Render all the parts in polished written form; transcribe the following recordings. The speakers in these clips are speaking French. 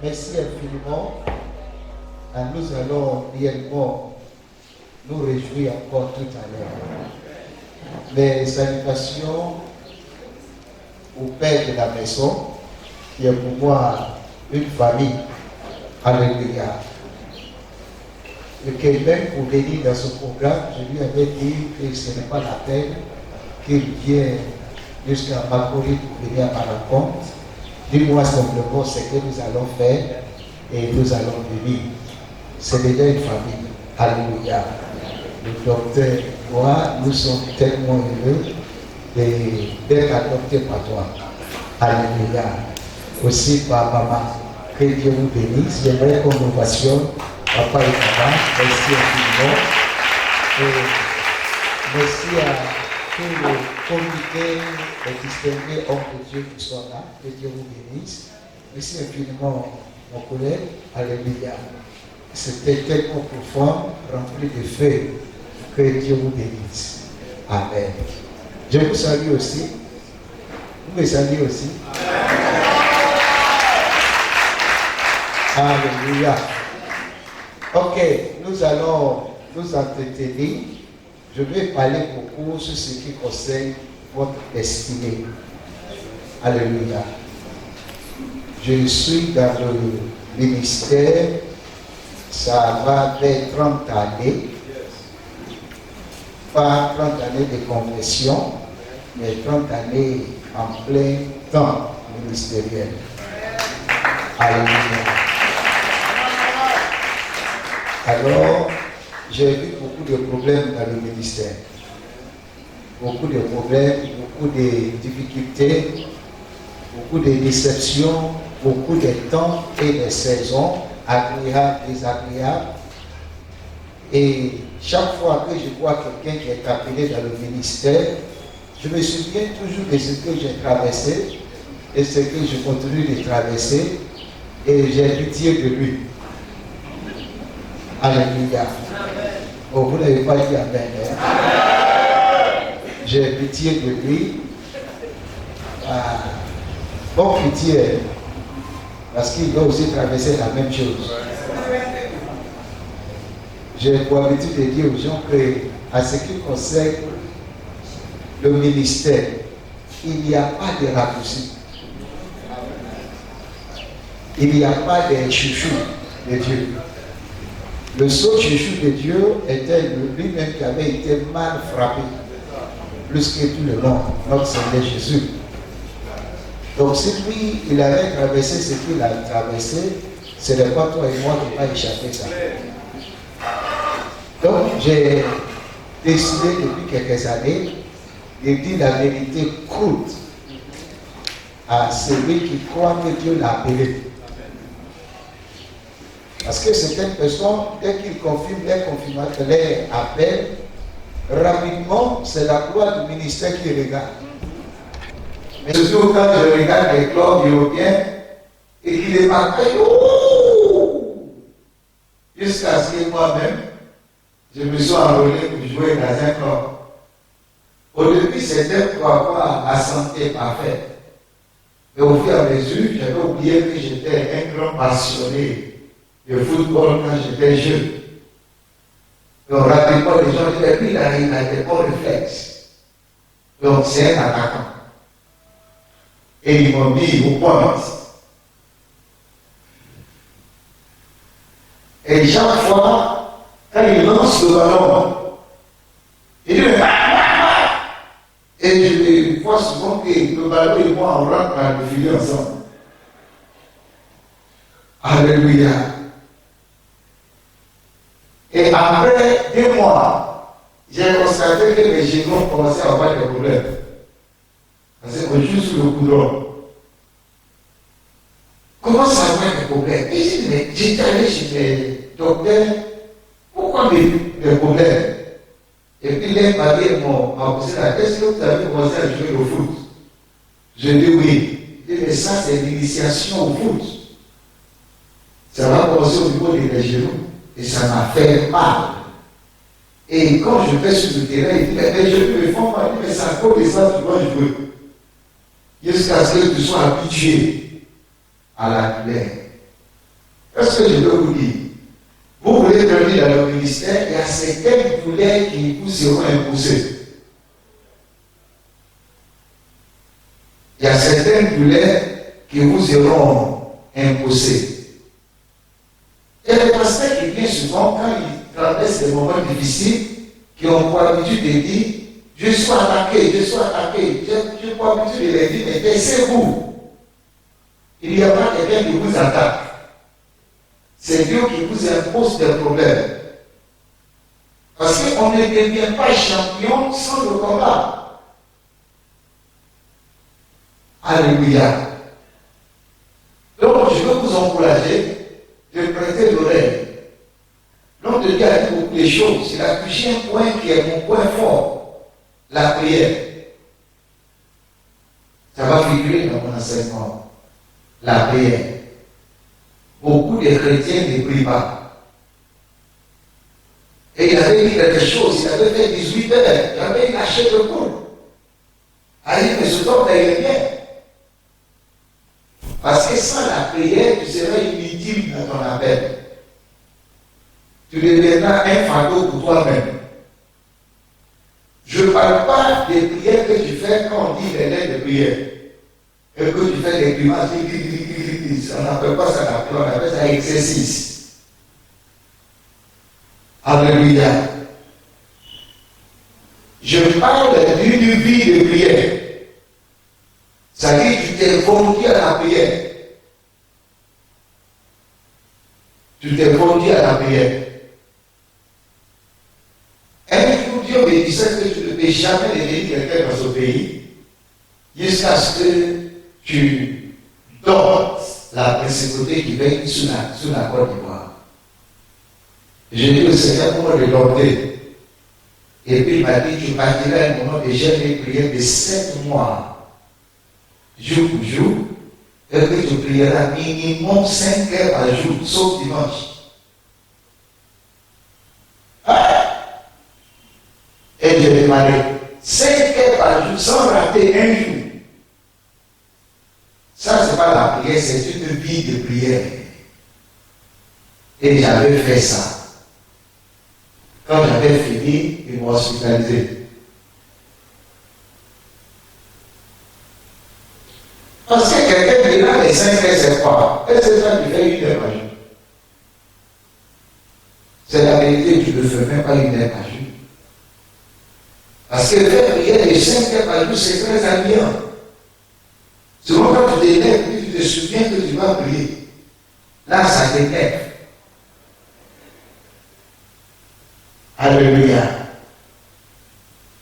Merci infiniment. Nous allons réellement nous réjouir encore tout à l'heure. Mes salutations au père de la maison, qui est pour moi une famille. Alléluia. Le Québec, pour venir dans ce programme, je lui avais dit que ce n'est pas la peine qu'il vienne jusqu'à Macori pour venir à ma rencontre. Dis-moi simplement ce que nous allons faire et nous allons venir. C'est déjà une famille. Alléluia. Le docteur et moi, nous sommes tellement heureux d'être adoptés par toi. Alléluia. Aussi par maman. Que Dieu vous bénisse. J'aimerais qu'on nous passionne. Papa et maman, merci infiniment. Et merci à tout le comité et distingués hommes de Dieu qui sont là. Que Dieu vous bénisse. Merci infiniment, mon collègue. Alléluia. C'était tellement profond, rempli de feu. Que Dieu vous bénisse. Amen. Je vous salue aussi. Vous me saluez aussi. Alléluia. Ok, nous allons nous entretenir. Je vais parler beaucoup sur ce qui concerne votre destinée. Alléluia. Je suis dans le ministère, ça va faire 30 années. Pas 30 années de conversion, mais 30 années en plein temps ministériel. Alléluia. Alors, j'ai vu beaucoup de problèmes dans le ministère. Beaucoup de problèmes, beaucoup de difficultés, beaucoup de déceptions, beaucoup de temps et de saisons, agréables, désagréables. Et chaque fois que je vois quelqu'un qui est appelé dans le ministère, je me souviens toujours de ce que j'ai traversé et ce que je continue de traverser et j'ai pitié de lui. Alléluia. Oh, vous n'avez pas dit amen. J'ai pitié de lui. Bon pitié, parce qu'il doit aussi traverser la même chose. J'ai pour habitude de dire aux gens que, à ce qui concerne le ministère, il n'y a pas de raccourci. Il n'y a pas de chouchou de Dieu. Le seul chouchou de Dieu était lui-même qui avait été mal frappé, plus que tout le monde, notre Seigneur Jésus. Donc si lui, il avait traversé ce qu'il a traversé, ce n'est pas toi et moi qui va échapper ça. Donc j'ai décidé depuis quelques années de dire la vérité courte à celui qui croit que Dieu l'a appelé. Parce que certaines personnes, dès qu'ils confirment leur appel, rapidement, c'est la gloire du ministère qui regarde. Mais surtout quand je regarde les clubs européens et qu'il est marqué, jusqu'à ce que moi-même, je me suis enrôlé pour jouer dans un club. Au début, c'était pour avoir la santé parfaite. Mais au fur et à mesure, j'avais oublié que j'étais un grand passionné de football quand j'étais jeune. Donc rapidement, les gens disaient, lui, il a des bons réflexes. Donc c'est un attaquant. Et ils m'ont mis au point. Et chaque fois, quand il lance le ballon, il dit, et je vois souvent que le ballon et moi, on rentre dans le filet ensemble. Alléluia. Et après 2 mois, j'ai constaté que les genoux ont commencé à avoir des problèmes. Parce qu'on joue sur le coudron. Comment ça va avoir des problèmes? Et j'ai dit, mais j'étais allé chez les docteurs, pourquoi des problèmes? Et puis les papiers m'ont posé la question, est-ce que vous avez commencé à jouer au foot? Je dis oui. Il dit, mais ça c'est l'initiation au foot. Ça va commencer au niveau des genoux. Et ça m'a fait mal. Et quand je vais sur le terrain, il dit, mais je me fais mal, mais ça cause de ça, tu dois jouer. Jusqu'à ce que tu sois habitué à la douleur. Qu'est-ce que je veux vous dire? Vous voulez devenir dans le ministère, il y a certaines douleurs qui vous seront imposées. Il y a certaines douleurs qui vous seront imposées. Il y a des pasteurs qui viennent souvent, quand ils traversent des moments difficiles, qui ont pour habitude de dire, je suis attaqué. J'ai pour habitude de les dire, mais taisez-vous. Il n'y a pas quelqu'un qui vous attaque. C'est Dieu qui vous impose des problèmes. Parce qu'on ne devient pas champion sans le combat. Alléluia. Donc, je veux vous encourager de prêter l'oreille. L'homme de Dieu a dit beaucoup de choses. Il a touché un point qui est mon point fort. La prière. Ça va figurer dans mon enseignement. La prière. Beaucoup de chrétiens ne prient pas. Et il avait dit quelque chose. Il avait fait 18 heures. Il avait lâché le coup. Il a dit, mais ce temps, il est bien. Parce que sans la prière, tu serais inutile dans ton appel. Tu deviendras un fardeau pour toi-même. Je ne parle pas des prières que tu fais quand on dit les lettres de prière. Et que tu fais des grimaces, on n'appelle pas ça la prière, on appelle ça exercice. Alléluia. Je parle d'une vie de prière. Ça dit que tu t'es conduit à la prière. Tu t'es conduit à la prière. Un jour, Dieu me disait que tu ne peux jamais devenir quelqu'un dans ce pays jusqu'à ce que tu donnes la principauté qui vient sous la Côte d'Ivoire. J'ai dit au Seigneur pour me demander. Et puis il m'a dit, tu partiras un moment de jeûne et prière de 7 mois. Jour pour jour, et que tu prieras minimum 5 heures par jour, sauf dimanche. Et j'ai demandé 5 heures par jour sans rater un jour. Ça, c'est pas la prière, c'est une vie de prière. Et j'avais fait ça. Quand j'avais fini, ils m'ont hospitalisé. Parce que quelqu'un dit là, les 5 heures, c'est quoi? Est-ce que ça, tu fais 1 heure par jour? C'est la vérité, tu ne fais même pas 1 heure par jour. Parce que faire prière les 5 heures par jour, c'est très ennuyant. Souvent, quand tu t'énerves, tu te souviens que tu vas prier. Là, ça t'énerve. Alléluia.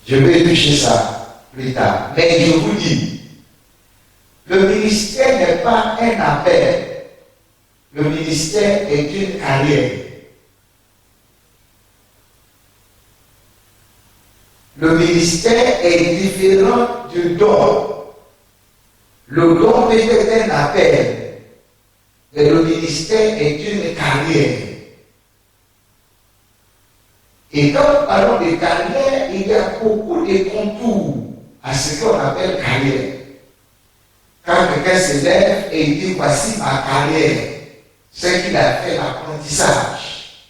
Je vais toucher ça plus tard. Mais je vous dis, le ministère n'est pas un appel. Le ministère est une carrière. Le ministère est différent du don. Le don peut être un appel, mais le ministère est une carrière. Et quand nous parlons de carrière, il y a beaucoup de contours à ce qu'on appelle carrière. Quand quelqu'un se lève et il dit, voici ma carrière, c'est qu'il a fait l'apprentissage.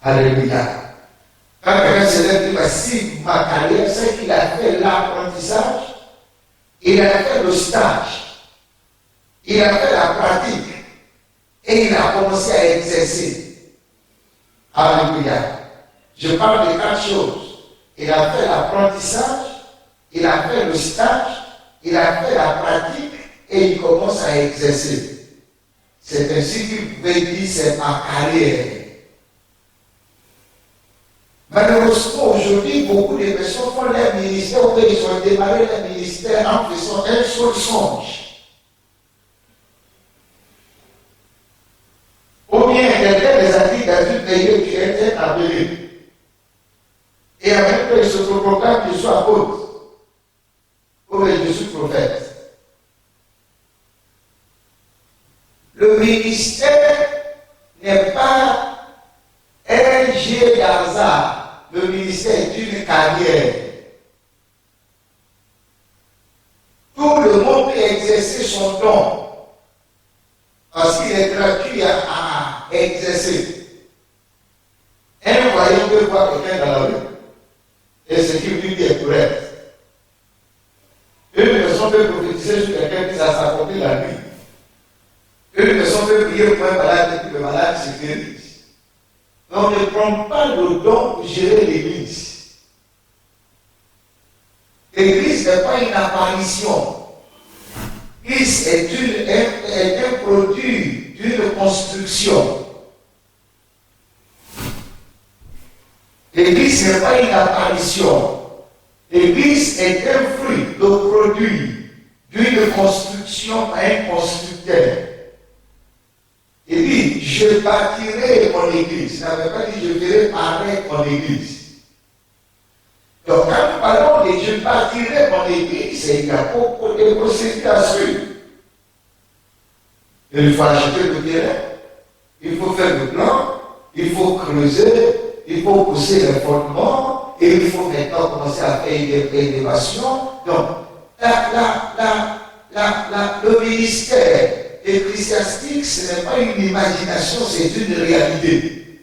Alléluia. Quand quelqu'un se lève et dit, voici ma carrière, c'est qu'il a fait l'apprentissage, il a fait le stage, il a fait la pratique, et il a commencé à exercer. Alléluia. Je parle de 4 choses. Il a fait l'apprentissage, il a fait le stage, il a fait la pratique et il commence à exercer. C'est ainsi qu'il pouvait dire c'est ma carrière. Malheureusement, aujourd'hui, beaucoup de personnes font leur ministère ou ils ont démarré leur ministère en faisant un seul songe. Ou bien quelqu'un les a dit dans une pays qui était appelé. Et avec eux, il se proclame qu'il soit apôtre. Ou bien je suis prophète. Le ministère n'est pas un jeu d'hasard. Le ministère est une carrière. Tout le monde peut exercer son don. Parce qu'il est gratuit à exercer. Un voyant peut voir quelqu'un dans la rue et ce qu'il lui dit est correct. Une personne peut prophétiser sur quelqu'un qui s'accomplit la nuit. Une personne peut prier pour un malade et que le malade se guérisse. Mais on ne prend pas le don pour gérer l'église. L'église n'est pas une apparition. L'église est un produit d'une construction. L'église n'est pas une apparition. L'église est un fruit, le produit d'une construction par un constructeur. Il dit, je bâtirai mon église. Ça ne veut pas dire, je ferai paraître mon église. Donc, quand nous parlons de je bâtirai mon église, il y a beaucoup de procédures à suivre. Il faut acheter le terrain, il faut faire le plan, il faut creuser, il faut pousser les fondements, et il faut maintenant commencer à faire des élévations. Donc, le ministère ecclésiastique, ce n'est pas une imagination, c'est une réalité.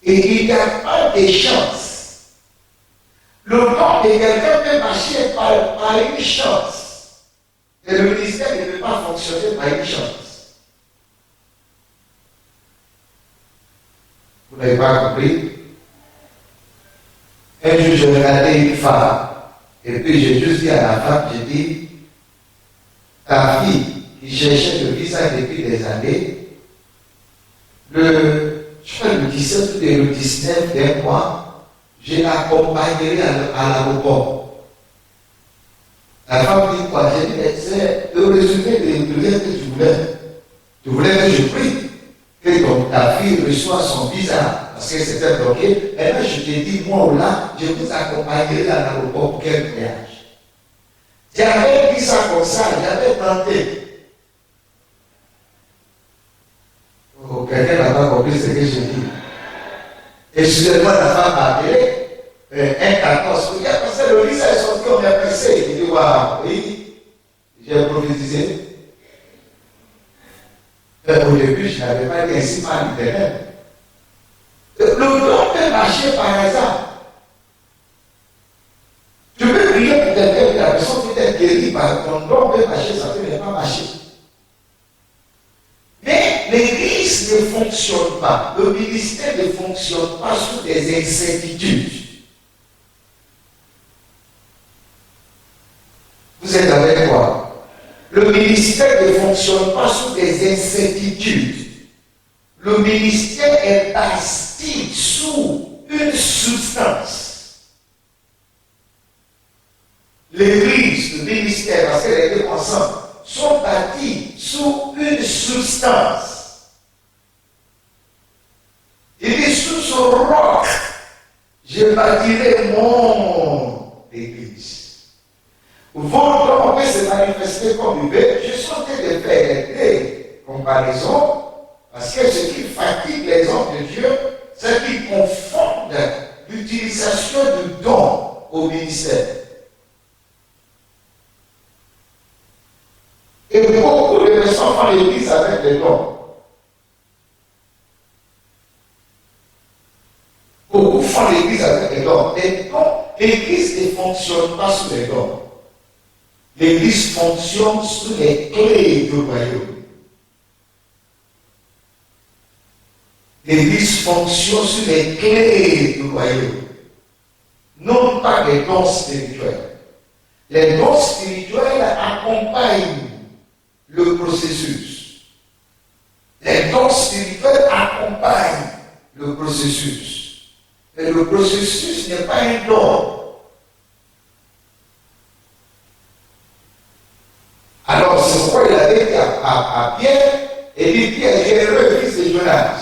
Et il n'y a pas de chance. Le nom de quelqu'un peut marcher par une chance. Et le ministère ne peut pas fonctionner par une chance. Vous n'avez pas compris? Un jour, je regardais une femme, et puis j'ai juste dit à la femme, j'ai dit, ta fille qui cherchait le visa depuis des années, je crois le 17 ou le 19 d'un mois, je l'accompagnerai à l'aéroport. La femme dit quoi? J'ai dit, c'est le résumé de rien que tu voulais. Tu voulais que je prie, que donc ta fille reçoit son visa, parce que c'était bloqué. Et là, je te dis, moi ou là, je vous accompagnerai à l'aéroport pour quel voyage. J'avais dit ça comme ça, j'avais tenté. Oh, quelqu'un n'a pas compris ce que je dis. Excusez-moi, la femme a appelé un 14. Il a passé le visa est sorti, on m'a pressé. Il dit, waouh, oui, j'ai prophétisé. Au début, je n'avais pas dit ainsi par l'Éternel. Le don peut marcher par hasard. Tu peux prier pour quelqu'un que la personne peut être guérie par ton don peut marcher, ça peut ne pas marcher. Mais l'église ne fonctionne pas, le ministère ne fonctionne pas sous des incertitudes. Vous êtes avec moi? Le ministère ne fonctionne pas sous des incertitudes. Le ministère est bâti sous une substance. L'église, le ministère, parce qu'elles étaient ensemble, sont bâtis sous une substance. Il dit, sous ce roc, je bâtirai mon église. Votre don peut se manifester comme une bête. Je suis en train de faire des comparaisons, parce que ce qui fatigue les hommes de Dieu, c'est qu'ils confondent l'utilisation du don au ministère. Et beaucoup de personnes font l'église avec les dons. Beaucoup font l'église avec les dons. Les dons, l'église ne fonctionne pas sous les dons. L'église fonctionne sous les clés du royaume. L'église fonctionne sur les clés du royaume. Non pas les dons spirituels. Les dons spirituels accompagnent le processus. Les dons spirituels accompagnent le processus. Mais le processus n'est pas un don. Alors, c'est pourquoi il avait dit à Pierre, et dit Pierre, j'ai heureux fils de Jonas.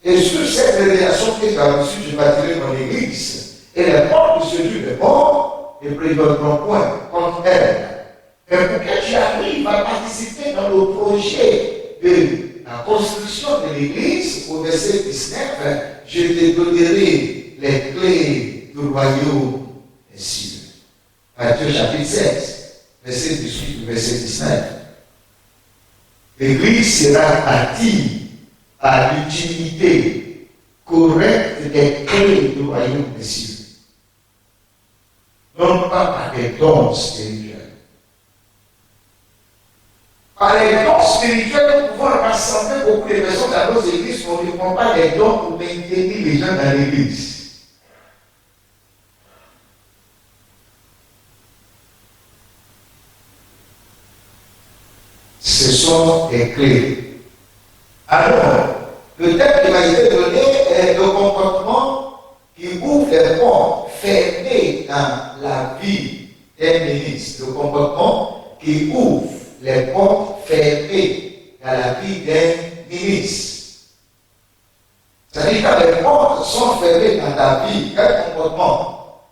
Et sur cette révélation que tu as reçue, je bâtirai mon église. Et les portes de ce Dieu de mort ne prévaudront point contre elle. Mais pour que tu arrives à participer dans le projet de la construction de l'église, au verset 19, je te donnerai les clés du royaume des cieux. Matthieu chapitre 16, verset 18, verset 19. l'Église sera bâtie par l'utilité correcte des clés du royaume des cieux. Non pas par des dons spirituels. Par les dons spirituels, nous pouvons rassembler beaucoup de personnes dans nos églises, mais on ne prend pas les dons pour maintenir les gens dans l'église. Ce sont des clés. Alors, peut-être qu'il m'a été donné le comportement qui ouvre les portes fermées dans la vie d'un ministre. Le comportement qui ouvre les portes fermées dans la vie d'un ministre. C'est-à-dire quand les portes sont fermées dans ta vie, quel comportement?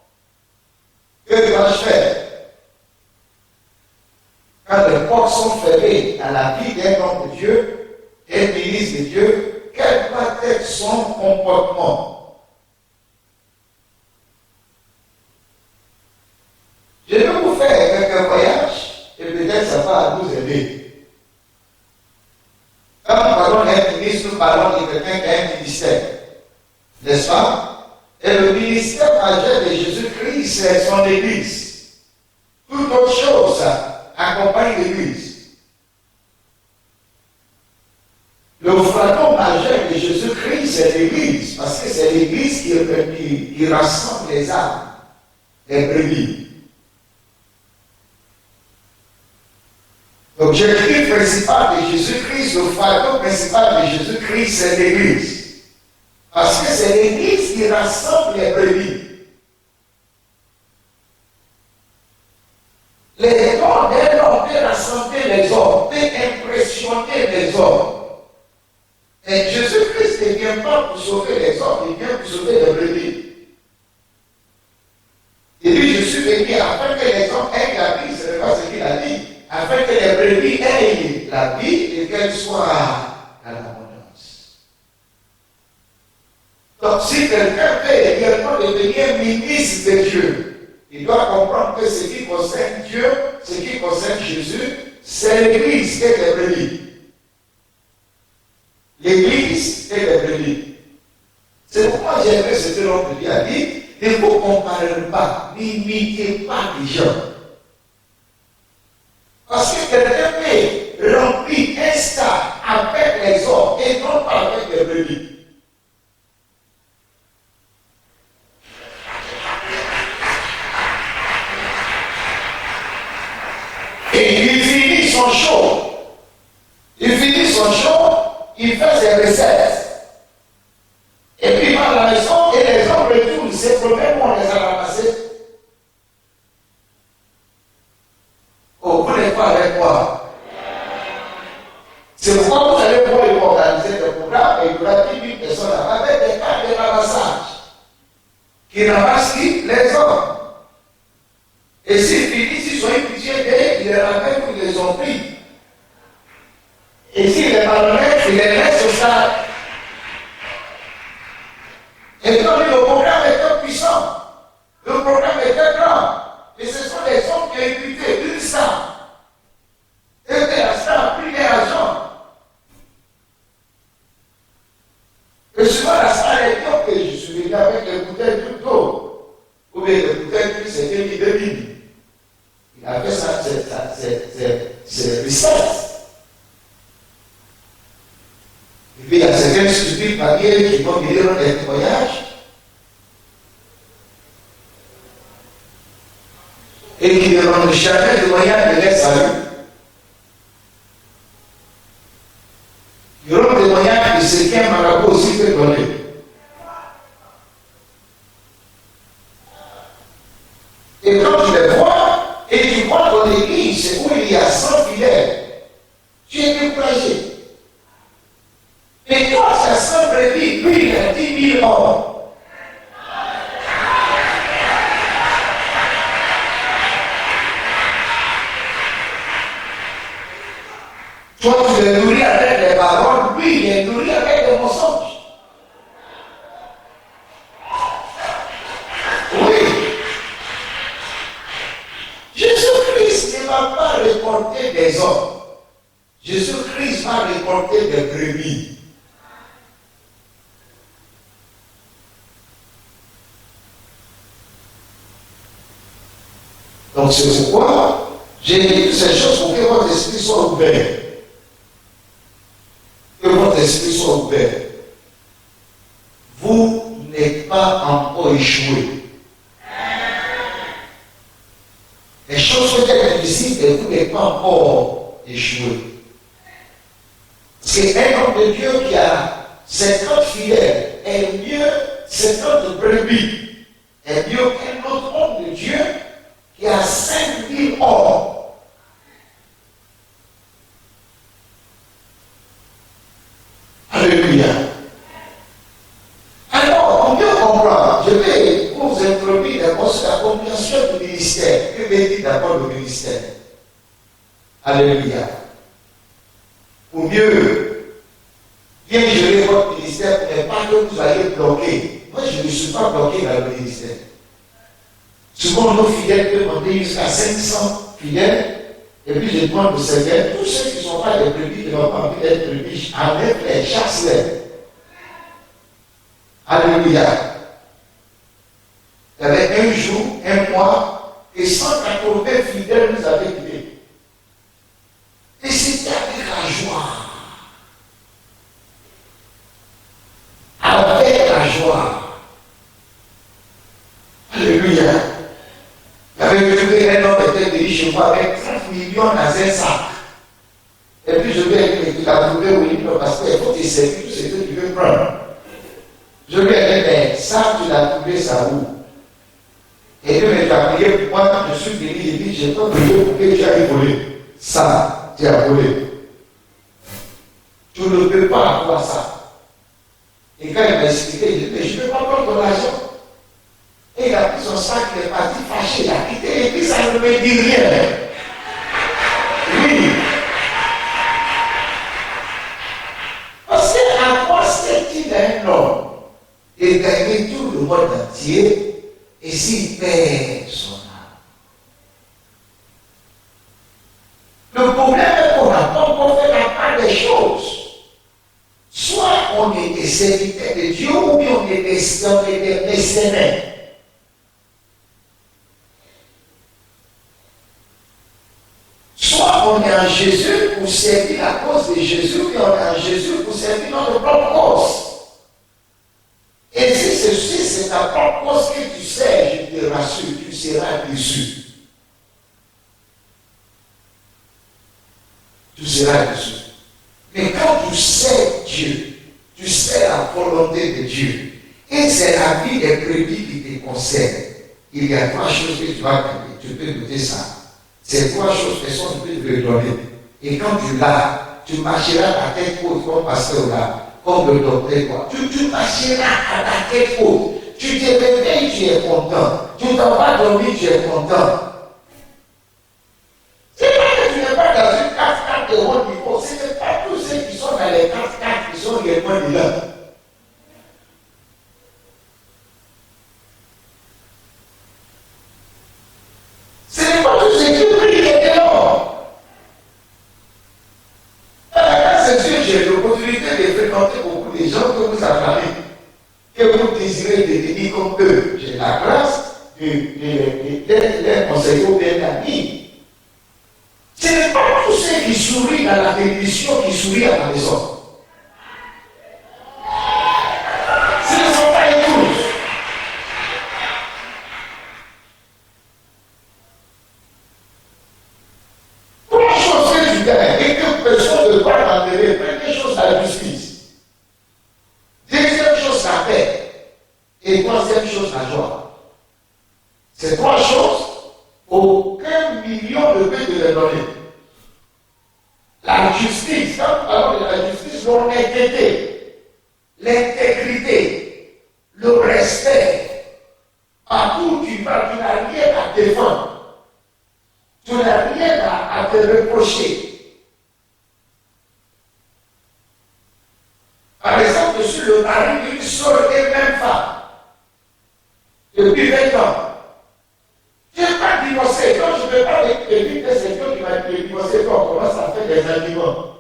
Que dois-je faire? Quand les portes sont fermées dans la vie d'un homme de Dieu, d'un ministre de Dieu, quel doit être son comportement? Je vais vous faire quelques voyages et peut-être ça va vous aider. Quand nous parlons d'un ministre, nous parlons de quelqu'un qui a un ministère. N'est-ce pas? Et le ministère majeur de Jésus-Christ, c'est son Église. Toute autre chose accompagne l'Église. Le fronton majeur de Jésus-Christ, c'est l'Église, parce que c'est l'Église qui rassemble les âmes, les brebis. L'objectif principal de Jésus-Christ, le fardeau principal de Jésus-Christ, c'est l'Église. Parce que c'est l'Église qui rassemble les brebis. Les dons d'un homme peut rassembler les hommes, peut impressionner les hommes. Et Jésus-Christ ne vient pas pour sauver les hommes, il vient pour sauver les brebis. Et puis je suis venu afin que les hommes aient la vie, ce n'est pas ce qu'il a dit. Afin que les brebis aient la vie et qu'elles soient à l'abondance. Donc si quelqu'un veut également devenir ministre de Dieu, il doit comprendre que ce qui concerne Dieu, ce qui concerne Jésus, c'est l'Église et les brebis. L'Église et les brebis. C'est pourquoi j'aimerais ce que l'homme de Dieu a dit, ne vous comparez pas, n'imitez pas les gens. Parce que quelqu'un peut remplir un stade avec les hommes et non pas avec les brebis. Et il finit son show. Il fait ses recettes. Et puis il va à la maison et les hommes retournent. Ces problèmes, on les a ramassés. Oh, vous n'êtes pas avec moi. C'est pourquoi vous allez pouvoir organiser des programmes et il y aura 10 000 personnes avec des cartes de ramassage qui ramassent les hommes. Et s'ils finissent, ils ont une pitié d'eux, ils les ramènent ou ils les ont pris. Et s'ils les malhonnêtes, ils les laissent au stade. Et donc le programme était puissant. Le programme était grand. Et ce sont les hommes qui ont écouté une star. Et la star a pris l'argent. Et souvent la star est dit que je suis venu avec les bouteilles d'eau. Ou bien les bouteilles d'huile, c'était mis de mine. Il a fait ça, c'est recettes. Et puis il y a certains stupides papiers qui vont venir dans les témoignages. Et qui ne rendent jamais le moyen de leur salut. Ils rendent le moyen de ce qu'un marabout aussi peut donner. Et quand tu les vois, et tu vois ton église où il y a 100 fidèles, tu es découragé. Et toi, ça semble dire, lui, il a 10 000 hommes. Toi, tu les nourris avec les paroles, lui, il est nourri avec des mensonges. Oui. Jésus-Christ ne va pas récolter des hommes. Jésus-Christ va récolter des brebis. Donc c'est pourquoi j'ai dit toutes ces choses pour que votre esprit soit ouvert. Que votre esprit soit ouvert. Vous n'êtes pas encore échoué. Les choses sont très difficiles et vous n'êtes pas encore échoué. C'est un homme de Dieu qui a 50 fidèles est mieux, 50 brebis est mieux qu'un autre homme de Dieu qui a 5000 hommes. Alléluia. Alors, pour mieux comprendre, je vais vous introduire d'abord sur la compréhension du ministère. Que veut dire d'abord le ministère? Alléluia. Pour mieux bien gérer votre ministère, mais pas que vous soyez bloqué. Moi, je ne suis pas bloqué dans le ministère. Souvent, nos fidèles peuvent monter jusqu'à 500 fidèles. Et puis, je demande au Seigneur, tous ceux qui ne sont pas des brebis, qui n'ont pas envie d'être brebis, enlève-les, chasse-les. Alléluia. Il y avait un jour, un mois, et 180 fidèles nous avaient quittés. Et c'était avec la joie. Avec la joie. Alléluia. Il y avait trouvé un homme qui était venu chez moi avec 30 millions dans un sac. Et puis je lui ai dit, il a trouvé oui, parce qu'il faut te servir tout ce que tu veux prendre. Je lui ai dit, mais ça, tu l'as trouvé, ça où? Et lui m'a prié pour moi, je suis venu, il dit, j'ai pas prié pour que tu ailles voler. Ça, tu as volé. Tu ne peux pas avoir ça. Et quand il m'a expliqué, il dit, mais je ne peux pas prendre ton argent. Et il a pris son sac, il est parti fâché, il a quitté, et puis ça ne me dit rien. Oui. Parce qu'à quoi sert-il un homme et gagner tout le monde entier et s'il perd son âme? Le problème est qu'on n'a pas encore fait la part des choses. Soit on est des serviteurs de Dieu ou bien on est des mercenaires. Soit on est en Jésus pour servir la cause de Jésus, ou bien on est en Jésus pour servir notre propre cause. Et si ceci, c'est ta propre cause que tu sais, je te rassure, tu seras déçu. Tu seras déçu. Mais quand tu sais Dieu, tu sais la volonté de Dieu, et c'est la vie des brebis qui te concerne, il y a trois choses que tu vas gagner. Tu peux noter ça. Ces trois choses, personne ne peut te le donner. Et quand tu l'as, tu marcheras à tête haute comme pasteur là, comme le docteur. Tu marcheras à la tête haute. Tu te réveilles, tu es content. Tu t'en vas dormir, tu es content. C'est pas que tu n'es pas dans une 4x4 de haut niveau. Ce n'est pas tous ceux qui sont dans les 4x4 qui sont les moins là. Ce n'est pas tous ceux qui prient qui étaient là. C'est sûr, j'ai l'opportunité de fréquenter beaucoup de gens que vous avez, que vous désirez devenir comme eux. J'ai la grâce de les conseiller ou bien d'amis. Ce n'est pas tous ceux qui sourient dans la télévision qui sourient à la maison. Ce ne sont pas tous. Trois choses que tu gagnes et que personne ne doit t'enlever. Première chose, la justice. Deuxième chose, la paix. Et troisième chose, la joie. Ces trois choses, aucun million ne peut te les donner. La justice, quand nous parlons de la justice, l'honnêteté, l'intégrité, le respect, partout où tu vas, tu n'as rien à défendre. Tu n'as rien à te reprocher. Par exemple, je suis le mari d'une seule et même femme. Depuis 20 ans. Je n'ai pas divorcé. Quand je ne veux pas te dire que c'est Dieu qui m'a divorcé, on commence à faire des arguments.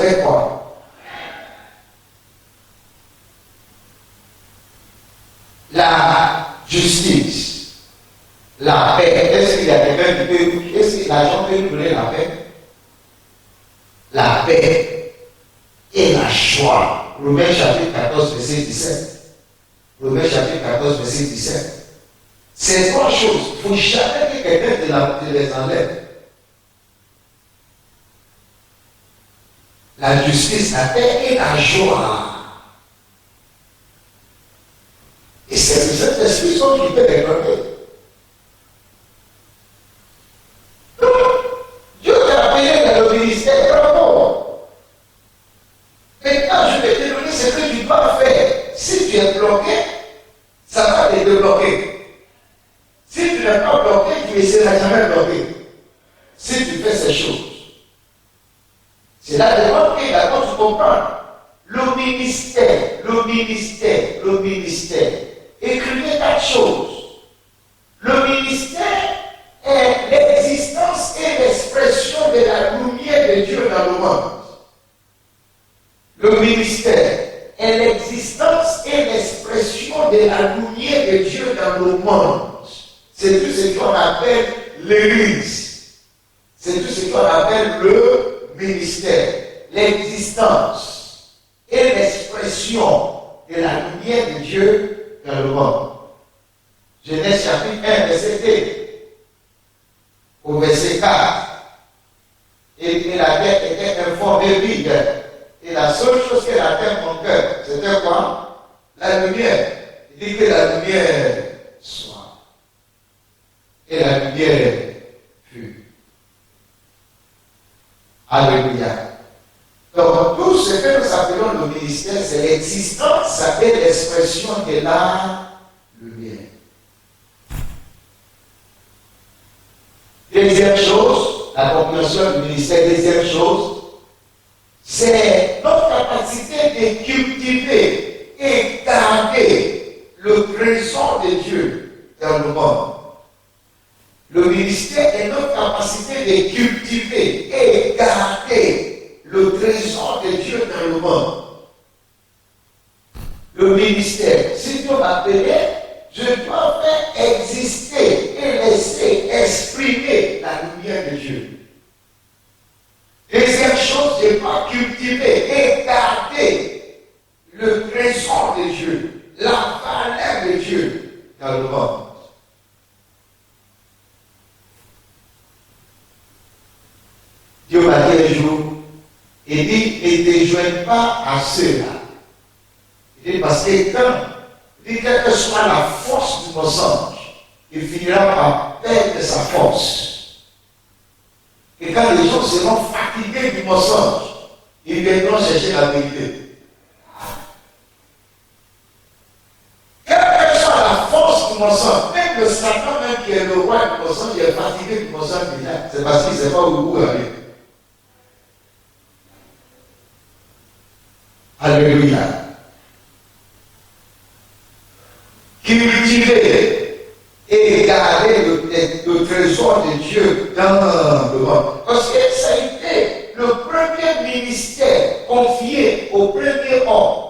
fait quoi? La justice, la paix. Est-ce qu'il y a quelqu'un qui peut, est-ce que l'argent peut nous donner la paix? La paix et la joie. Romains chapitre 14, verset 17. Romains chapitre 14, verset 17. Ces trois choses, il ne faut jamais que quelqu'un te les enlève. La justice, la paix et la joie. Et c'est cette expression qui peut les donner. Donc, Dieu t'a appelé dans le ministère, bravo. Maintenant, je vais te donner ce que tu dois faire. Si tu es bloqué, ça va te débloquer. Si tu n'es pas bloqué, tu ne seras jamais bloqué. Si tu fais ces choses. C'est la demande que d'abord tu comprends. Le ministère. Écrivez 4 choses. Le ministère est l'existence et l'expression de la lumière de Dieu dans le monde. Le ministère est l'existence et l'expression de la lumière de Dieu dans le monde. C'est tout ce qu'on appelle l'Église. C'est tout ce qu'on appelle le ministère. L'existence et l'expression de la lumière de Dieu dans le monde. Genèse chapitre 1, verset 2 au verset 4. Et la terre était informée vide. Et la seule chose que la terre manquait, c'était quoi? La lumière. Il dit que la lumière soit. Et la lumière fut. Alléluia. Donc, tout ce que nous appelons le ministère, c'est l'existence, c'est l'expression de la lumière. Deuxième chose, la compréhension du ministère, deuxième chose, c'est notre capacité de cultiver et garder le trésor de Dieu dans le monde. Le ministère est notre capacité de cultiver et garder le trésor de Dieu dans le monde. Le ministère, si Dieu m'appelait, je dois faire exister et laisser exprimer la lumière de Dieu. Deuxième chose, je dois cultiver et garder le trésor de Dieu, la valeur de Dieu dans le monde. Dieu m'a dit un jour, il dit, ne te joigne pas à ceux-là. Il dit, parce que quelle que soit la force du mensonge, il finira par perdre sa force. Et quand les gens seront fatigués du mensonge, ils viendront chercher la vérité. Quelle que soit la force du mensonge, même le Satan, même qui est le roi du mensonge, il est fatigué du mensonge déjà. C'est parce qu'il ne sait pas où aller. Alléluia. Cultiver et garder le trésor de Dieu dans le monde. Parce que ça a été le premier ministère confié au premier homme.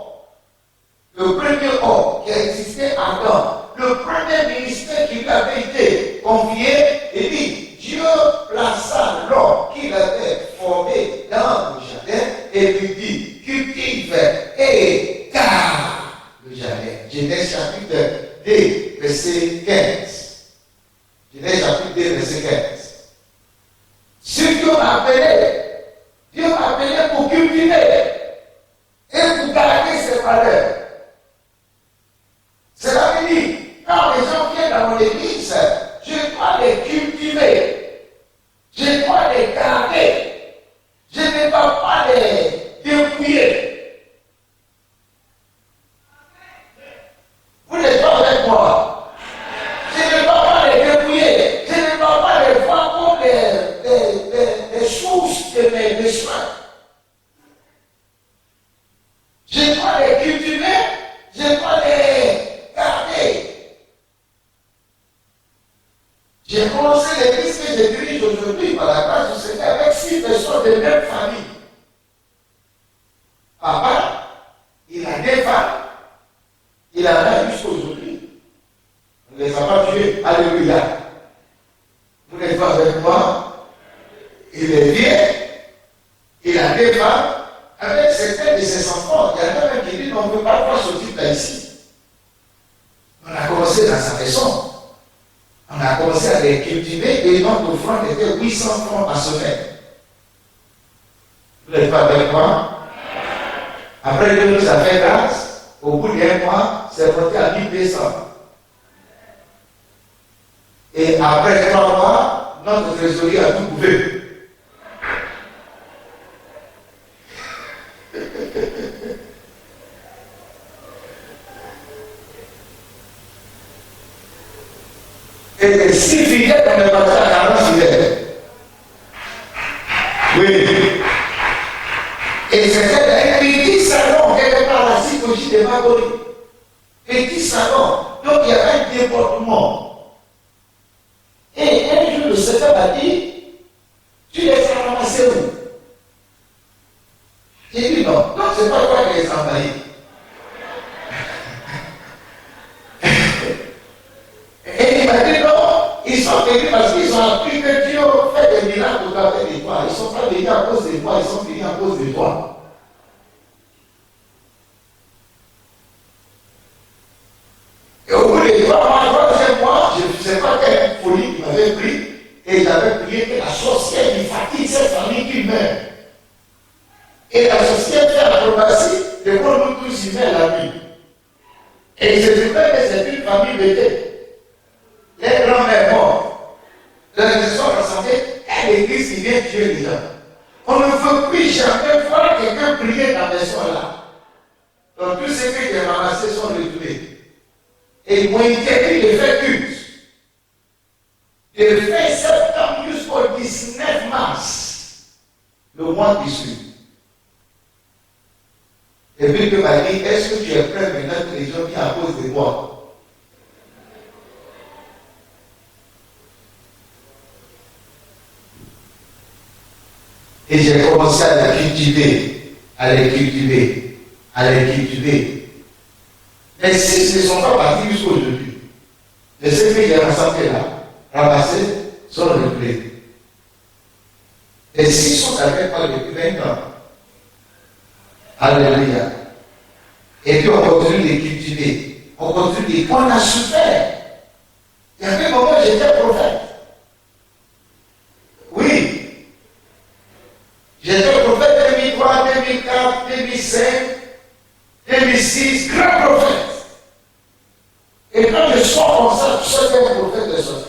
Le premier homme qui a existé avant. Le premier ministère qui lui avait été confié, il dit, Dieu plaça l'homme qu'il avait formé dans le jardin et lui dit, cultive et garde le jardin. Genèse chapitre 2, verset 15. Genèse chapitre 2, verset 15. Si Dieu m'a appelé pour cultiver et pour garder ses valeurs. Cela veut dire, quand les gens viennent dans mon église, je dois les cultiver, je dois les garder, je ne dois pas les dépouiller. Vous n'êtes pas avec moi. Je ne dois pas les dépouiller, je ne dois pas les voir comme des sources de mes soins. Je dois les cultiver papa, il a des femmes, il en a jusqu'à aujourd'hui. On ne les a pas tués. Alléluia. Vous n'êtes pas avec moi? Il est vieux, il a des femmes, avec certains de ses enfants. Il y en a même qui disent on ne peut pas voir ce type là ici. On a commencé dans sa maison. On a commencé à les cultiver et notre offrande était 800 francs par semaine. Vous n'êtes pas avec moi? Après Dieu nous a fait grâce, au bout d'un mois, c'est monté à 1200. Et après 3 mois, notre trésorier a tout couvert. Et les 6 fidèles, on est passé à 40 fidèles. Oui. Et c'était un petit salon, quelque part à la psychologie de Magori. Petit salon. Donc il y avait un débordement. Et un jour, le Seigneur m'a dit, tu les as ramassés où? J'ai dit non, non, c'est pas toi qui les as envahis. Et il m'a dit non, ils sont venus parce qu'ils ont appris que Dieu fait des miracles au travers de toi. Ils ne sont pas venus à cause de toi, ils sont venus à cause de toi. Et au bout de 3 mois, 3e mois, je ne sais pas quelle folie qui m'avait pris, et j'avais prié que la sorcière qui fatigue cette famille qui meurt. Et la sorcière fait l'acrobatie de voir nous tous y mettre la vie. Et il se trouvait que c'est une famille bêtée. Les grands-mères morts. Les gens rassemblés à l'église qui vient tuer les gens. On ne veut plus jamais voir quelqu'un prier dans la maison là. Donc tous ceux que j'ai ramassés sont retournés. Et ils m'ont interdit de faire culte. De fin septembre jusqu'au 19 mars, le mois qui suit. Et puis Dieu m'a dit, est-ce que tu es prêt maintenant que les gens viennent à cause de moi? Et j'ai commencé à les cultiver, à les cultiver, à les cultiver. Mais si ne sont pas partis jusqu'à aujourd'hui, les ceux que j'ai rassemblés là, ramassés, sont reculés. Et s'ils sont avec moi depuis 20 ans, alléluia. Et puis on continue de cultiver, on continue de... On a souffert. Il y avait un moment où j'étais prophète. Oui. J'étais prophète 2003, 2004, 2005, 2006, grand prophète. Et quand je sors comme ça, tu sais qu'un prophète est sorti.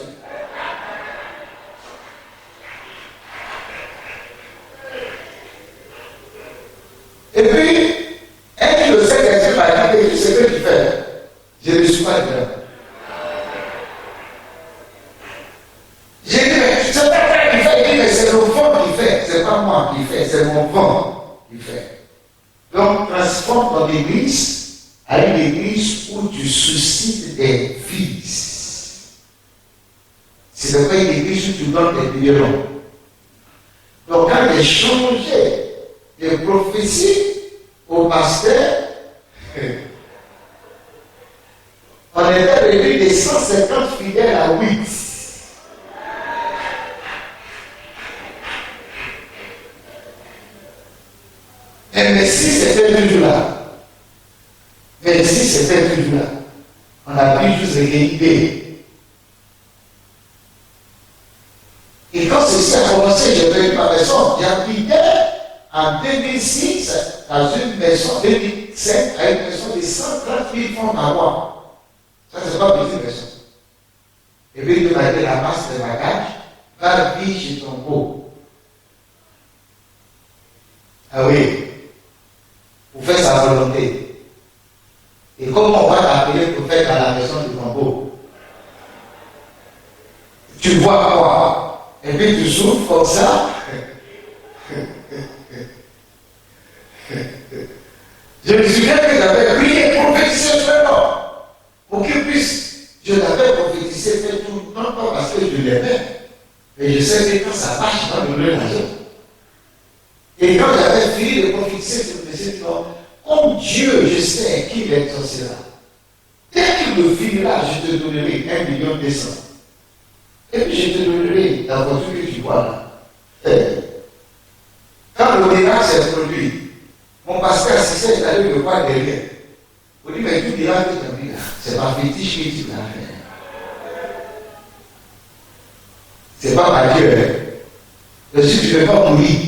Et puis, un qui le sait que Dieu m'a dit, ce que tu fais, je ne suis pas bien. J'ai dit, mais c'est pas toi qui fais, il dit, mais c'est le vent qui fait, c'est pas moi qui fais, c'est mon vent qui fait. Donc, transforme ton église à une église où tu suscites des fils. Ce n'est pas une église où tu donnes des millions. Donc, quand j'ai changé de prophétie au pasteur, on était réduit de 150 fidèles à 8. Mais si c'était toujours là, mais si c'était toujours là, on a pris juste l'idée. Et quand ceci a commencé, j'ai pris ma maison, j'habitais en 2006 dans une maison, 2005, à une maison de 130 000 francs par mois. Ça, c'est pas une petite maison. Et puis, il m'a dit la masse de bagages, va vivre chez ton beau. Ah oui, pour faire sa volonté. Et comment on va t'appeler pour faire dans la maison de ton beau? Tu vois quoi? Et puis tu souffres comme ça. Je me souviens que j'avais prié, prophétisé sur l'homme. Pour qu'il puisse, je l'avais prophétisé, fait tout, non pas parce que je l'aimais, mais je sais que quand ça marche, je vais donner l'argent. Et quand j'avais fini de prophétiser, prophétisé sur le verset, comme Dieu, je sais qu'il exaucera. Dès qu'il le finira, je te donnerai 1 million de cents. Et puis je te donnerai la voiture que tu vois là. Quand le miracle s'est produit, mon pasteur assistait est allé le voir derrière. On dit, mais tout miracle que tu as vu là, c'est pas fétiche que tu l'as fait. C'est pas ma Dieu. Hein. Si tu ne veux pas mourir,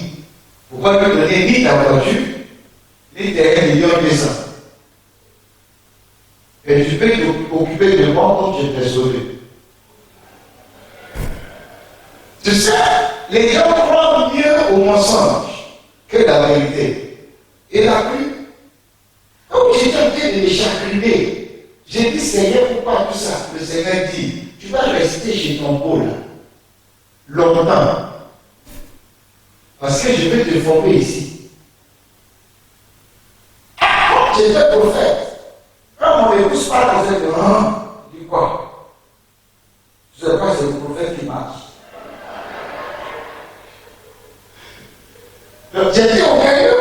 pourquoi lui donner ni ta voiture, ni tes 1 million de cents? Et tu peux t'occuper de moi comme je t'ai sauvé. Tu sais, les gens croient mieux au mensonge que la vérité. Et la pluie, comme j'étais en train de les chagriner, j'ai dit, Seigneur, pourquoi tout ça? Le Seigneur dit, tu vas rester chez ton pôle longtemps. Parce que je vais te former ici. Quand j'étais prophète, quand mon épouse parle dans un dis quoi? Je ne sais pas, c'est le prophète qui marche. Donc j'étais au milieu.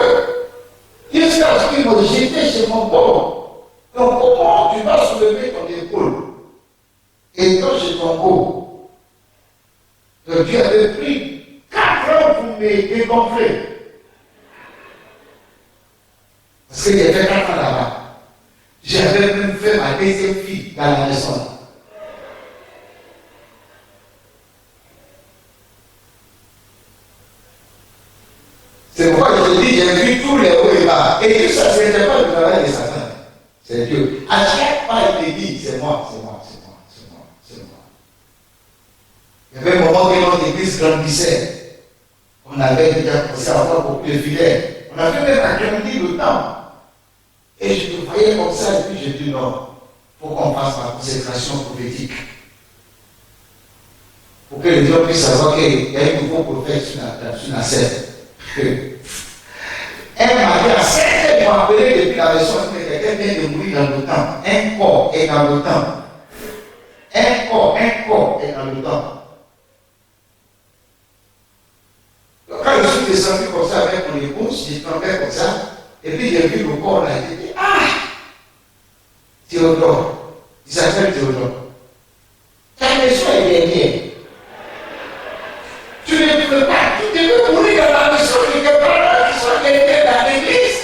Jusqu'à ce qu'ils m'ont jeté chez mon corps. Donc comment tu vas soulever ton épaule et toi chez ton corps? Donc Dieu avait pris 4 ans pour me dégonfler. Parce qu'il y avait 4 ans là-bas. J'avais même fait ma deuxième fille dans la maison. C'est pourquoi je te dis, j'ai vu tous les hauts et bas. Et tout ça, ce n'était pas le travail de Satan. C'est Dieu. À chaque pas, il te dit, c'est moi, c'est moi, c'est moi, c'est moi, c'est moi. Il y avait un moment où notre église grandissait. On avait déjà commencé à avoir beaucoup de fidèles. On avait même agrandi le temps. Et je me voyais comme ça, et puis j'ai dit non, il faut qu'on fasse ma consécration prophétique. Pour que les gens puissent savoir qu'il y a un nouveau prophète sur la scène. Un matin, à 7 heures, ils m'ont appelé depuis la maison, mais quelqu'un vient de mourir dans le temps. Un corps est dans le temps. Un corps est dans le temps. Donc, quand je suis descendu comme ça avec mon épouse, j'ai tombé comme ça, et puis j'ai vu le corps là, j'ai dit, ah! Théodore, il s'appelle Théodore. Ta maison est dernière. Tu ne peux pas, tu devais mourir dans la maison de tes parents qui sont derrière dans l'église.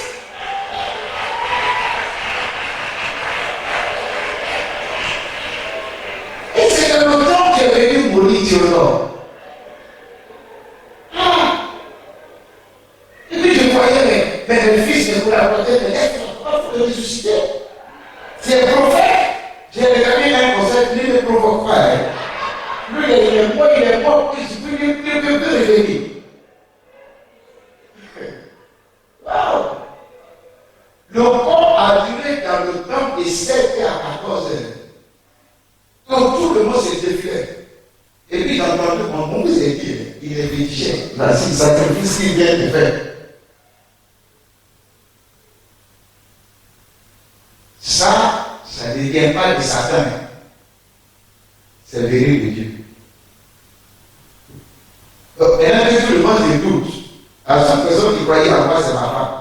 Et c'est dans le temps que tu es venu mourir, Théodore. Ah! Et puis je voyais, mais le fils ne voulait apporter, mais laisse-moi, il faut le ressusciter. C'est un prophète. J'ai regardé un conseil, lui ne provoque pas. Hein. Lui, il est mort, il peut revenir. Wow! Le corps a duré dans le temps de 7 heures à 14 heures. Donc tout le monde s'était fait. Et puis j'ai entendu mon bon vous dit, il est rédigé. Voici le sacrifice qu'il vient de faire. Ça ne vient pas de Satan. C'est le vérité de Dieu. Donc, maintenant que tout le monde écoute, à chaque personne qui croyait en moi, c'est ma femme.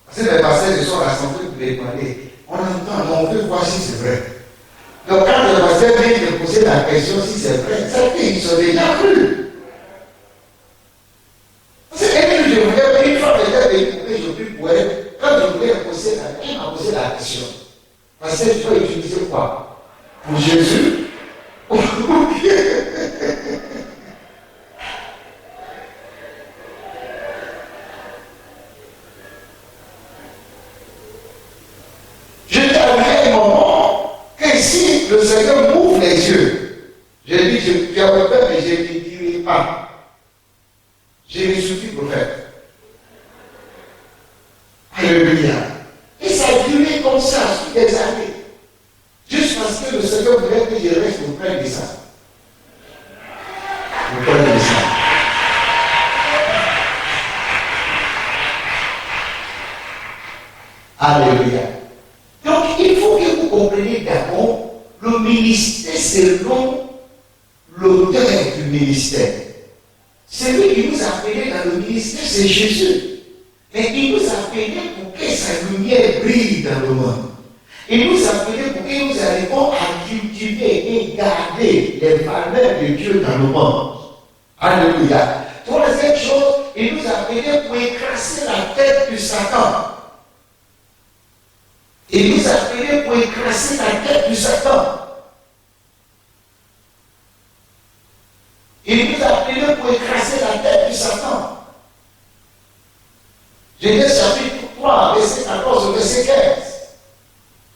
Parce que les pasteurs se sont rassemblés pour les demander. On entend, on veut voir si c'est vrai. Donc, quand le pasteur vient de poser la question si c'est vrai, c'est qu'ils sont déjà crus. Parce que je voulais, une fois que j'étais venu pour que je prie pour elle, quand je voulais poser la question, elle m'a posé la question. Parce que tu vas utiliser quoi? Pour Jésus? Je t'ai arrivé un moment que si le Seigneur m'ouvre les yeux, je dis, tu as peur, mais je ne te dirai pas. J'ai ressuscité prophète. Alléluia. Et ça a duré comme ça sur des années. Juste parce que le Seigneur voulait que je reste auprès de ça. Auprès de ça. Alléluia. Donc il faut que vous compreniez d'abord le ministère selon l'auteur du ministère. Celui qui nous a appelé dans le ministère, c'est Jésus. Mais il nous a appelés pour que sa lumière brille dans le monde. Il nous a appelés pour que nous arrivions à cultiver et garder les valeurs de Dieu dans le monde. Alléluia. Troisième chose, il nous a appelés pour écraser la tête de Satan. Il nous a appelés pour écraser la tête de Satan. Il nous a appelés pour écraser la tête de Satan. Genèse chapitre 3, verset 14 au verset 15.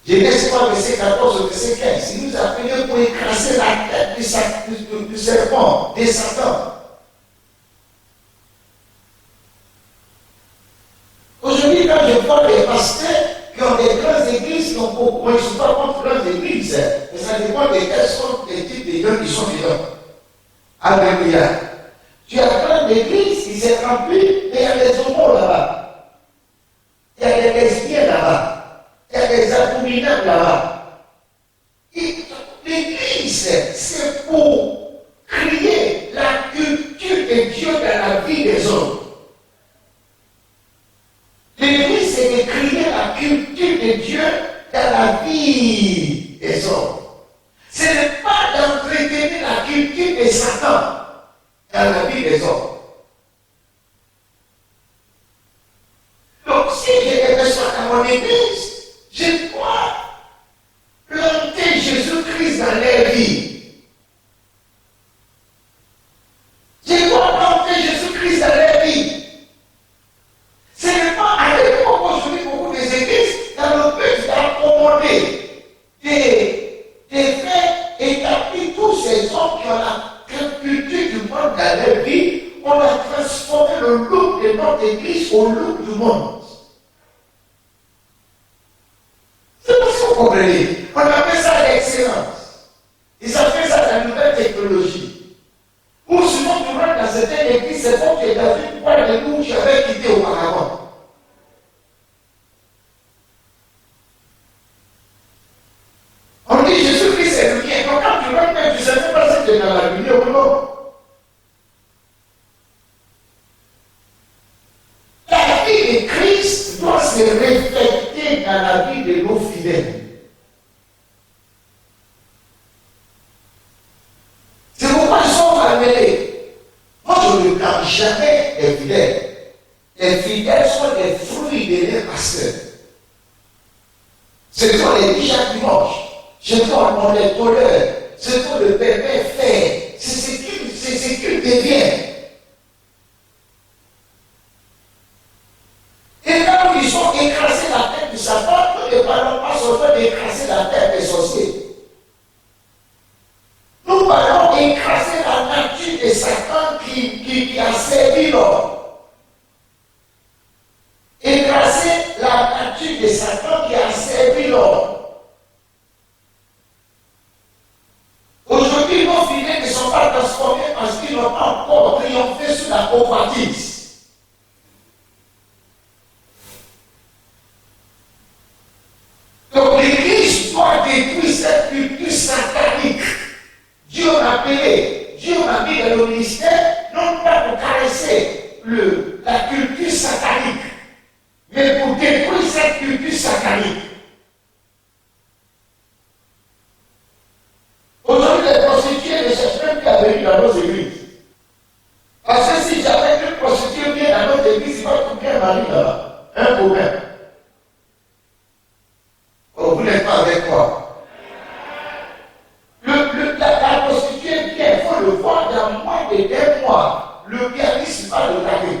Genèse 3, verset 14 au verset 15. Il nous a appelés pour écraser la tête du serpent, de Satan. Aujourd'hui, quand je parle des pasteurs qui ont des grandes églises, qui ont beaucoup, moi je ne suis pas contre les grandes églises, mais ça dépend de quels sont les types de gens qui sont dedans. Alléluia. Tu as plein d'églises qui s'est remplie, mais il y a des homos là-bas. Il y a des lesbiennes là-bas. Il y a des abominables là-bas. L'église, c'est pour créer la culture de Dieu dans la vie des hommes. L'église, c'est de créer la culture de Dieu dans la vie des hommes. Ce n'est pas d'entretenir la culture de Satan dans la vie des hommes. Donc, si j'ai des personnes dans mon église, je dois planter Jésus-Christ dans leur vie. Je dois planter Jésus-Christ dans leur vie. Ce n'est pas à l'époque aujourd'hui beaucoup des églises dans le but d'accommoder, de faire établir tous ces hommes qui ont la culture du monde dans leur vie. On a transformé le look de notre église au look du monde. C'est parce que vous comprenez. On appelle ça l'excellence. Ils appellent ça la nouvelle technologie. Ou sinon, tu rentres dans certaines églises, c'est comme tu es dans une boîte de nous où tu avais quitté auparavant. On dit Jésus-Christ est lumière. Donc quand tu rentres, tu ne sais même pas si tu es dans la lumière ou non. La vie de Christ doit se refléter dans la vie de nos fidèles. C'est pourquoi ils sont amenés. Moi, je ne blâme jamais les fidèles. Les fidèles sont les fruits de leurs pasteurs. Ce sont les bichats qui mangent. Ce sont les toleurs. Ce sont le bébé fait. C'est ce qu'il devient. Et quand ils ont écrasé la tête de Satan, nous ne parlons pas seulement d'écraser la tête des sorciers. Nous parlons d'écraser la nature de Satan qui a servi l'homme. Écraser la nature de Satan qui a servi l'homme. Aujourd'hui, nos fidèles ne sont pas transformés parce qu'ils n'ont pas encore triomphé sur la convoitise. Donc l'Église doit détruire cette culture satanique. Dieu m'a appelé, Dieu m'a mis dans le ministère, non pas pour caresser la culture satanique, mais pour détruire cette culture satanique. Aujourd'hui, les prostituées ne cherchent même plus à venir dans nos églises. Parce que si jamais une prostituée vient dans notre église, il va trouver un mari là-bas. Un problème. Oh, vous n'êtes pas avec moi. La prostituée vient, il faut le voir dans moins de 2 mois. Le pianiste va le draguer.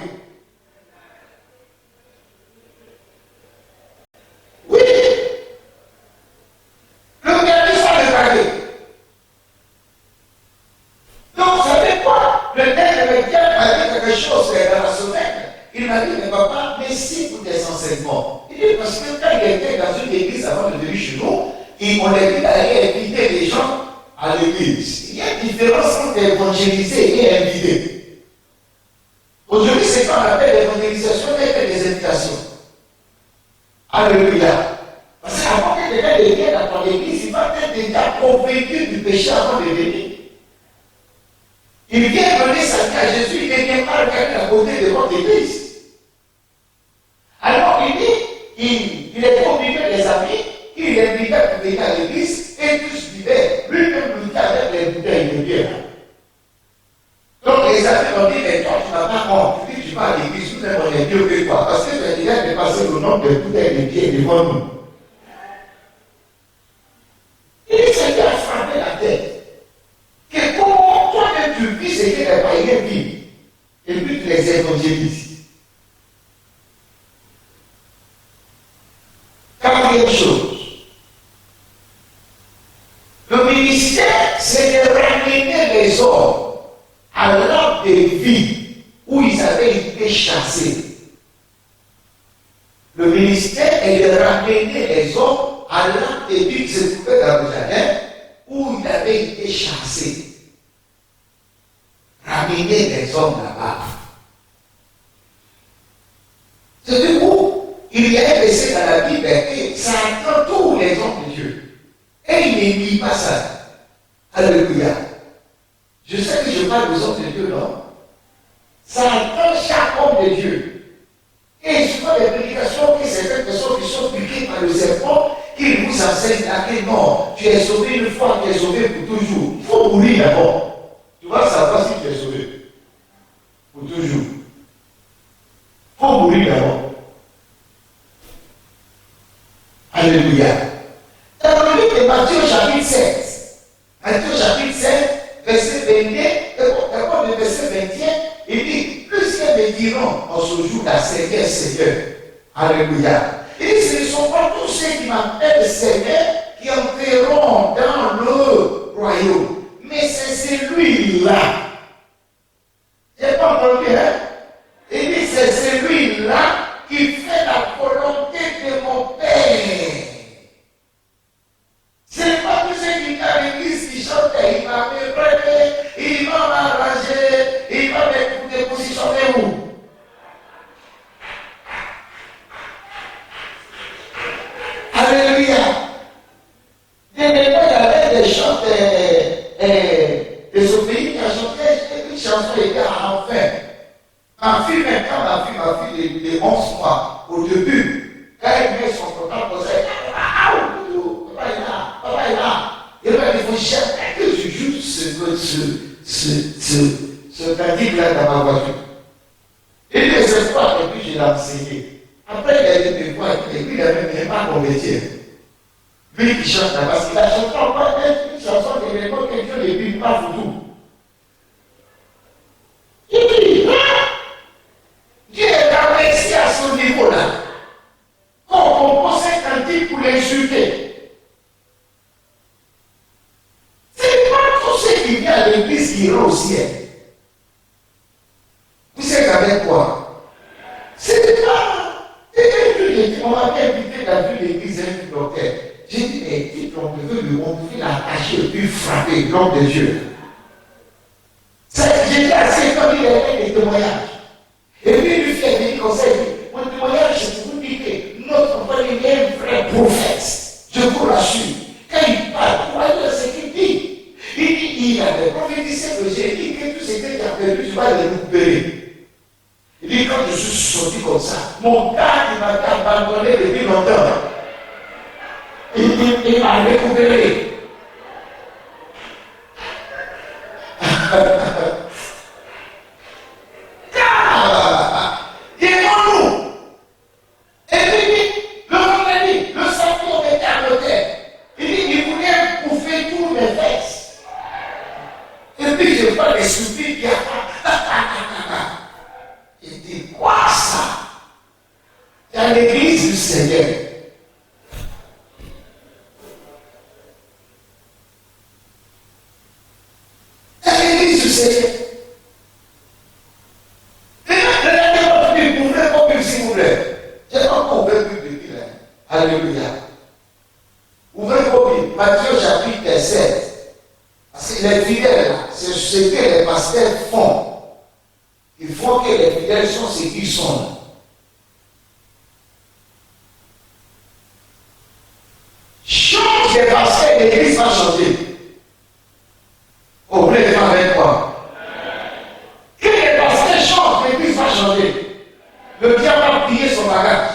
Oui. Le pianiste va le draguer. Donc, vous savez quoi? Le père chrétien m'a dit quelque chose dans la semaine. Il m'a dit, mais papa, merci pour tes enseignements. Il dit, parce que quand il était dans une église avant de venir chez nous, on est allé inviter les gens à l'église. Il y a une différence entre évangéliser et inviter. Aujourd'hui, c'est ce qu'on appelle l'évangélisation et les invitations. Alléluia. Parce qu'avant que quelqu'un vienne dans ton église, il va être déjà convaincu du péché avant de venir. Il vient donner sa vie à Jésus, il ne vient pas regarder à côté de votre église. il est convié des amis, il invitait pour venir à l'église et tous vivaient. Lui-même luttait avec les bouteilles de bière. Donc les amis ont dit, mais toi tu n'as pas honte. Tu dis, tu vas à l'église, tout le monde est mieux que toi. Parce que tu as déjà dépassé le nombre de bouteilles de bière devant nous. Il s'est dit à frapper la tête. Que comment toi-même tu vis ce que les païens vivent. Et puis tu les évangélises. Quatrième chose. Le ministère, c'est de ramener les hommes à l'ordre de vie où ils avaient été chassés. Le ministère est de ramener les hommes à l'ordre de vie qui se trouvait dans le jardin où ils avaient été chassés. Ramener les hommes là-bas. C'est du coup, il y a un verset dans la Bible et ça attend tous les hommes de Dieu. Et il ne dit pas ça. Alléluia. Je sais que je parle des hommes de Dieu, non? Ça attend chaque homme de Dieu. Et souvent les prédications que certaines personnes qui sont piquées par le serpent, qu'ils vous enseignent à que non, tu es sauvé une fois, tu es sauvé pour toujours. Il faut mourir d'abord. Tu vas savoir si tu es sauvé. Pour toujours. Il faut mourir d'abord. Alléluia. Dans le livre de Matthieu chapitre 7, Matthieu chapitre 7, verset 22, d'abord le verset 21, il dit, plusieurs me diront en ce jour-là, Seigneur, Seigneur. Alléluia. Il dit, ce ne sont pas tous ceux qui m'appellent Seigneur qui entreront dans le royaume, mais c'est celui-là. J'ai pas entendu, hein? Il dit, c'est celui-là qui fait la volonté de mon Père. Ce n'est pas tous ceux qui à l'église qui chantent, il va me prêter, il va m'arranger, il va me dépositionner où? Alléluia. Dès maintenant, il y avait des chants des pays qui a chanté une chanson était à l'enfer. Ma fille, maintenant, ma fille de 11 mois, au début, quand elle met son portable, elle dit, papa est là. Et bien, il faut jamais que je joue ce cantique-là dans ma voiture. Et puis, c'est quoi, et puis je l'ai enseigné. Après, il a dit, mais quoi, et puis il a même pas mon métier. Lui qui chante là, parce qu'il a chanté encore une chanson de l'époque que Dieu ne dit pas pour tout. Il dit, Dieu est abaissé à ce niveau-là. Quand on compose un cantique pour l'insulter, c'est pas tous ceux qui viennent à l'église qui iront au ciel. Vous savez avec quoi? C'est pas. On m'avait invité dans une église, un docteur. J'ai dit, mais si on devait l'attacher et puis frapper l'homme de Dieu. J'étais assez comme il avait des témoignages. Et puis il lui fait des conseils. Mon témoignage, c'est pour vous dire que notre enfant est un vrai prophète. Je vous rassure. Quand il parle, croyez ce qu'il dit. Il dit, il avait prophétisé que j'ai dit que tout ce que tu as perdu, tu vas le récupérer. Il dit, quand je suis sorti comme ça, mon gars qui m'a abandonné depuis longtemps, il m'a récupéré. Dis-moi-nous. Et puis, le vendredi, le samedi, on était à l'hôtel. Il dit, il voulait bouffer tous mes fesses. Et puis, je vois les soupirs qui a. Il dit, quoi ça? Dans l'église du Seigneur. Dans l'église du Seigneur. Regardez, vous voulez combien s'il vous plaît? J'ai pas compris plus de là. Alléluia. Ouvrez combien? Matthieu chapitre 7. Parce que les fidèles, c'est ce que les pasteurs font. Il faut que les fidèles soient ce qu'ils sont. Change les pasteurs, l'église va changer. Au blé de avec quoi? Que les pasteurs changent, l'église va changer. Le diable va plier son bagage.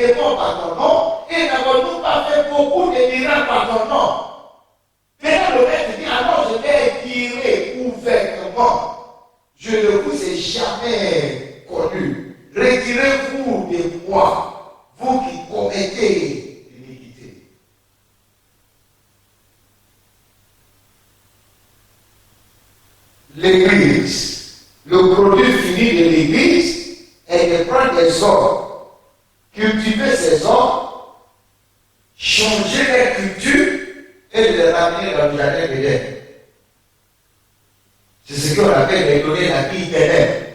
démons par ton nom et n'avons-nous pas fait beaucoup de miracles par ton nom? Maintenant, le maître dit, alors je vais dire ouvertement, je ne vous ai jamais connu. Retirez-vous de moi, vous qui commettez l'iniquité. L'Église, le produit fini de l'Église est de prendre des hommes, cultiver ces hommes, changer leur culture et de les ramener dans le jardin d'Éden. C'est ce qu'on appelle de donner la vie éternelle.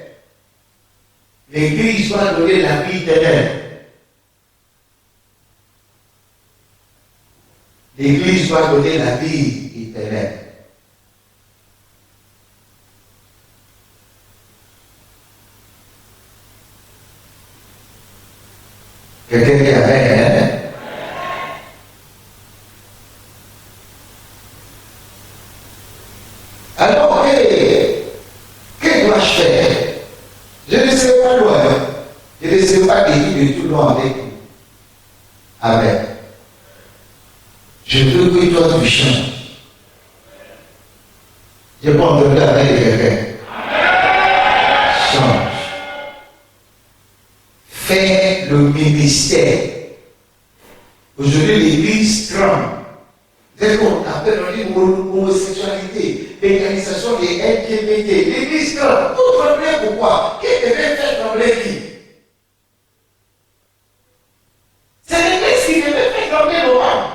L'Église doit donner la vie éternelle. L'Église doit donner la vie éternelle. Quelqu'un qui avait, hein? Alors, que dois-je faire? Je ne serai pas loin. Je ne serai pas guéri de tout loin avec vous. Amen. Je veux que toi tu changes. Je peux entendre avec quelqu'un. Change. Fais le ministère. Aujourd'hui, l'Église tremble. Dès qu'on appelle l'homosexualité, l'égalisation des LGBT, l'Église tremble. Vous tremblez pourquoi? Qui devait faire trembler qui? C'est l'Église qui devait faire trembler le monde.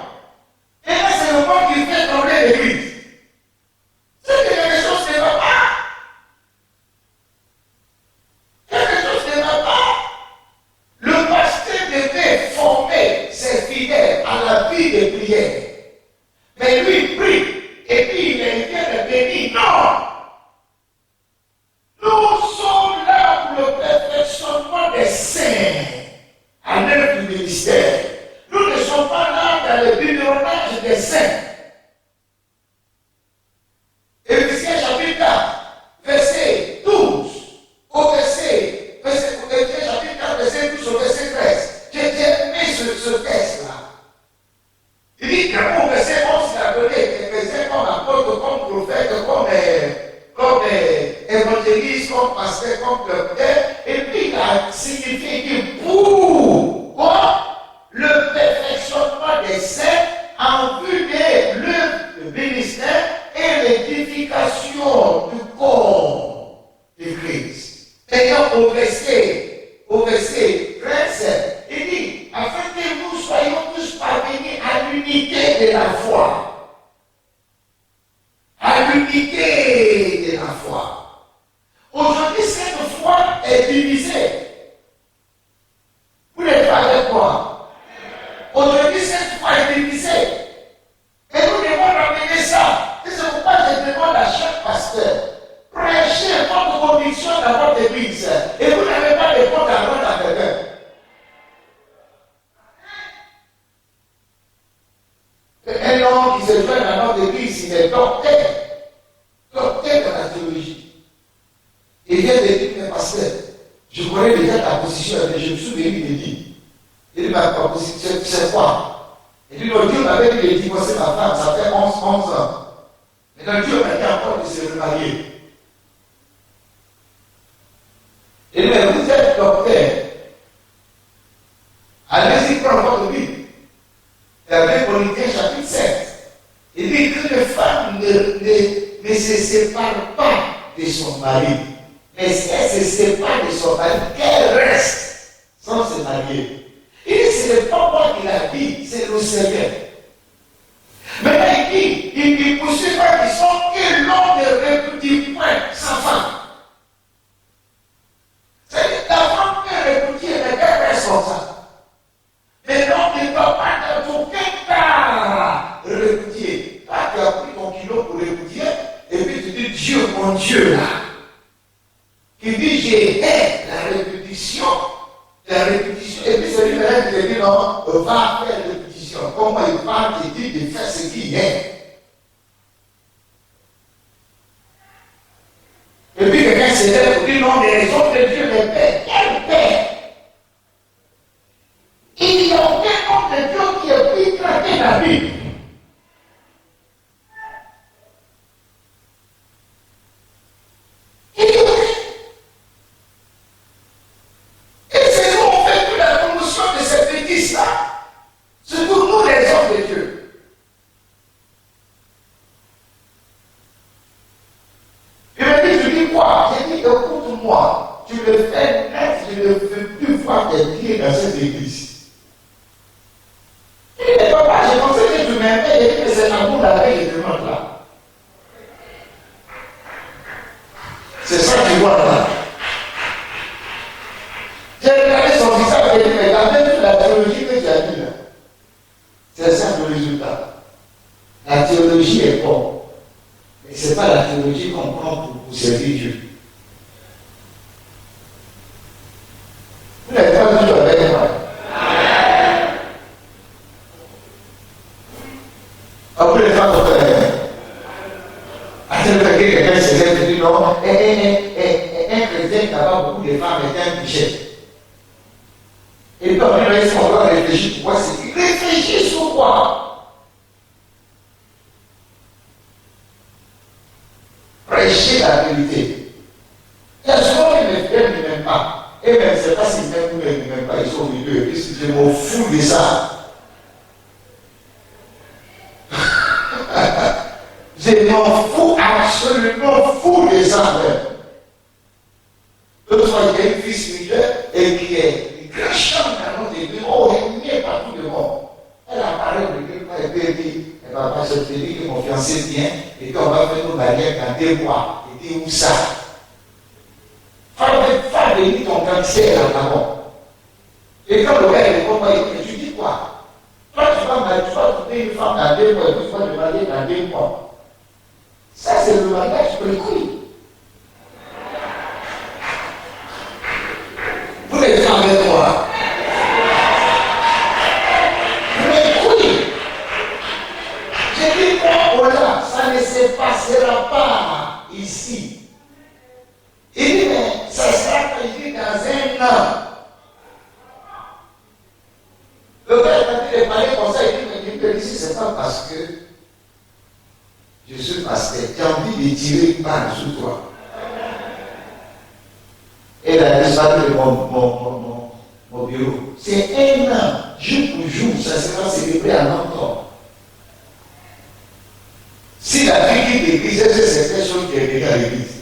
Et là, c'est le monde qui fait trembler l'Église. C'est que quelque chose ne va pas. Quelque chose ne va pas. Le pasteur devait former ses fidèles à la vie de prière. Mais lui il prie, et puis il est bien béni. Non! Nous sommes là pour le perfectionnement des saints, à l'œuvre du ministère. Nous ne sommes pas là dans le biberonnage des saints. Éphésiens chapitre 4, verset 12, au verset 4, verset 12 au verset 13. J'ai aimé ce texte-là. Il dit qu'au verset 11, il a donné Éphésiens comme apôtre, comme prophète, comme évangéliste, comme pasteur, comme docteur. Et puis il a signifié que pour quoi? Le perfectionnement des saints en vue de l'œuvre du ministère et l'édification du corps de Christ. D'ailleurs, au verset 13, il dit, afin que nous soyons tous parvenus à l'unité de la foi. À l'unité de la foi. Aujourd'hui, cette foi est divisée. Vous n'êtes pas avec moi. Aujourd'hui, cette foi est divisée. Et nous devons ramener ça. Et c'est pourquoi je demande à chaque pasteur, prêchez votre conviction dans votre église. Et vous n'avez pas de compte à rendre à quelqu'un. Un homme qui se joint dans notre église, il est docteur dans la théologie. Il vient de dire, mais pasteur, je connais déjà ta position, mais je me souviens de dire. Il dit, ma position, c'est quoi? Il dit, non, Dieu m'avait dit de divorcer ma femme, ça fait 11 ans. Maintenant, Dieu m'a dit encore de se remarier. Il dit, mais vous êtes docteur. Allez-y prendre votre Bible. Verset Corinthiens chapitre 7. Il dit que les femmes ne se séparent pas de son mari. Mais si elle se sépare de son mari, qu'elle reste sans se marier. Il dit, ce n'est pas moi qui l'a dit, c'est le Seigneur. Maintenant, il dit poursuit pas qu'ils sont que l'homme ne répudie point sa femme. C'est-à-dire que la femme peut répudier, mais qu'elle reste comme ça. Mais l'homme ne doit pas dans aucun cas répudier. Là, tu as pris ton kilo pour répudier, et puis tu dis, Dieu, mon Dieu, là, qui dit, j'ai la répétition, et puis celui-là qui te dit, non, va faire la répétition. Comment il parle, il dit de faire ce qui est. Et puis quelqu'un se lève pour dire, non, mais les autres, Dieu, les pères, quel père? Il fils-là, surtout nous les hommes de Dieu. Il m'a dit, tu dis quoi? J'ai dit, écoute-moi, tu le fais net, je ne veux plus voir tes pieds dans cette église. Il dit, papa, j'ai pensé que tu m'aimais, et que c'est l'amour d'aller, je demande là. C'est ça que tu vois là. J'ai regardé son visage et dit, mais t'as même vu la théologie que tu as dit là. C'est ça le résultat. La théologie est bonne. Mais ce n'est pas la théologie qu'on prend pour servir Dieu. Vous n'êtes pas du tout avec moi. Après les femmes, quelqu'un se lève et dit non, un chrétien qui n'a pas beaucoup de femmes est un péché. Et puis on doit réfléchir pourquoi c'est dit. Réfléchir sur quoi? Prêcher la vérité. Il y a souvent qui ne m'aiment pas. Et même, je ne sais pas s'ils m'aiment ou ils ne m'aiment pas, ils sont au milieu. Et puis, je m'en fous de ça. Je m'en fous, absolument fou de ça même. L'autre fois, il y a une fille spirituelle et qui est une grande chambre dans notre église. Oh, elle est partout devant. Elle apparaît au milieu, et puis elle dit, elle va pas se dire que mon fiancé vient, et puis on va faire nos barrières dans 2 mois. Et dit, où ça? Fais venir ton cancer là-bas. Et quand le gars répond, il dit, tu dis quoi? Toi, tu vas trouver une femme dans 2 mois, et puis tu vas te marier dans 2 mois. Ça, c'est le mariage précoce. Vous l'êtes avec moi. Précoce. J'ai dit, oh là, ça ne se passera pas ici. Il dit, mais ça sera prévu dans 1 an. Le père m'a dit de parler comme ça, il dit, mais ici, ce n'est pas parce que je suis pasteur, j'ai envie de tirer une balle sur toi. Et la disparu de mon bureau. C'est 1 an, jour pour jour, ça sera célébré à longtemps. Si la fille quitte l'église, c'est quelque chose qui est venu à l'église.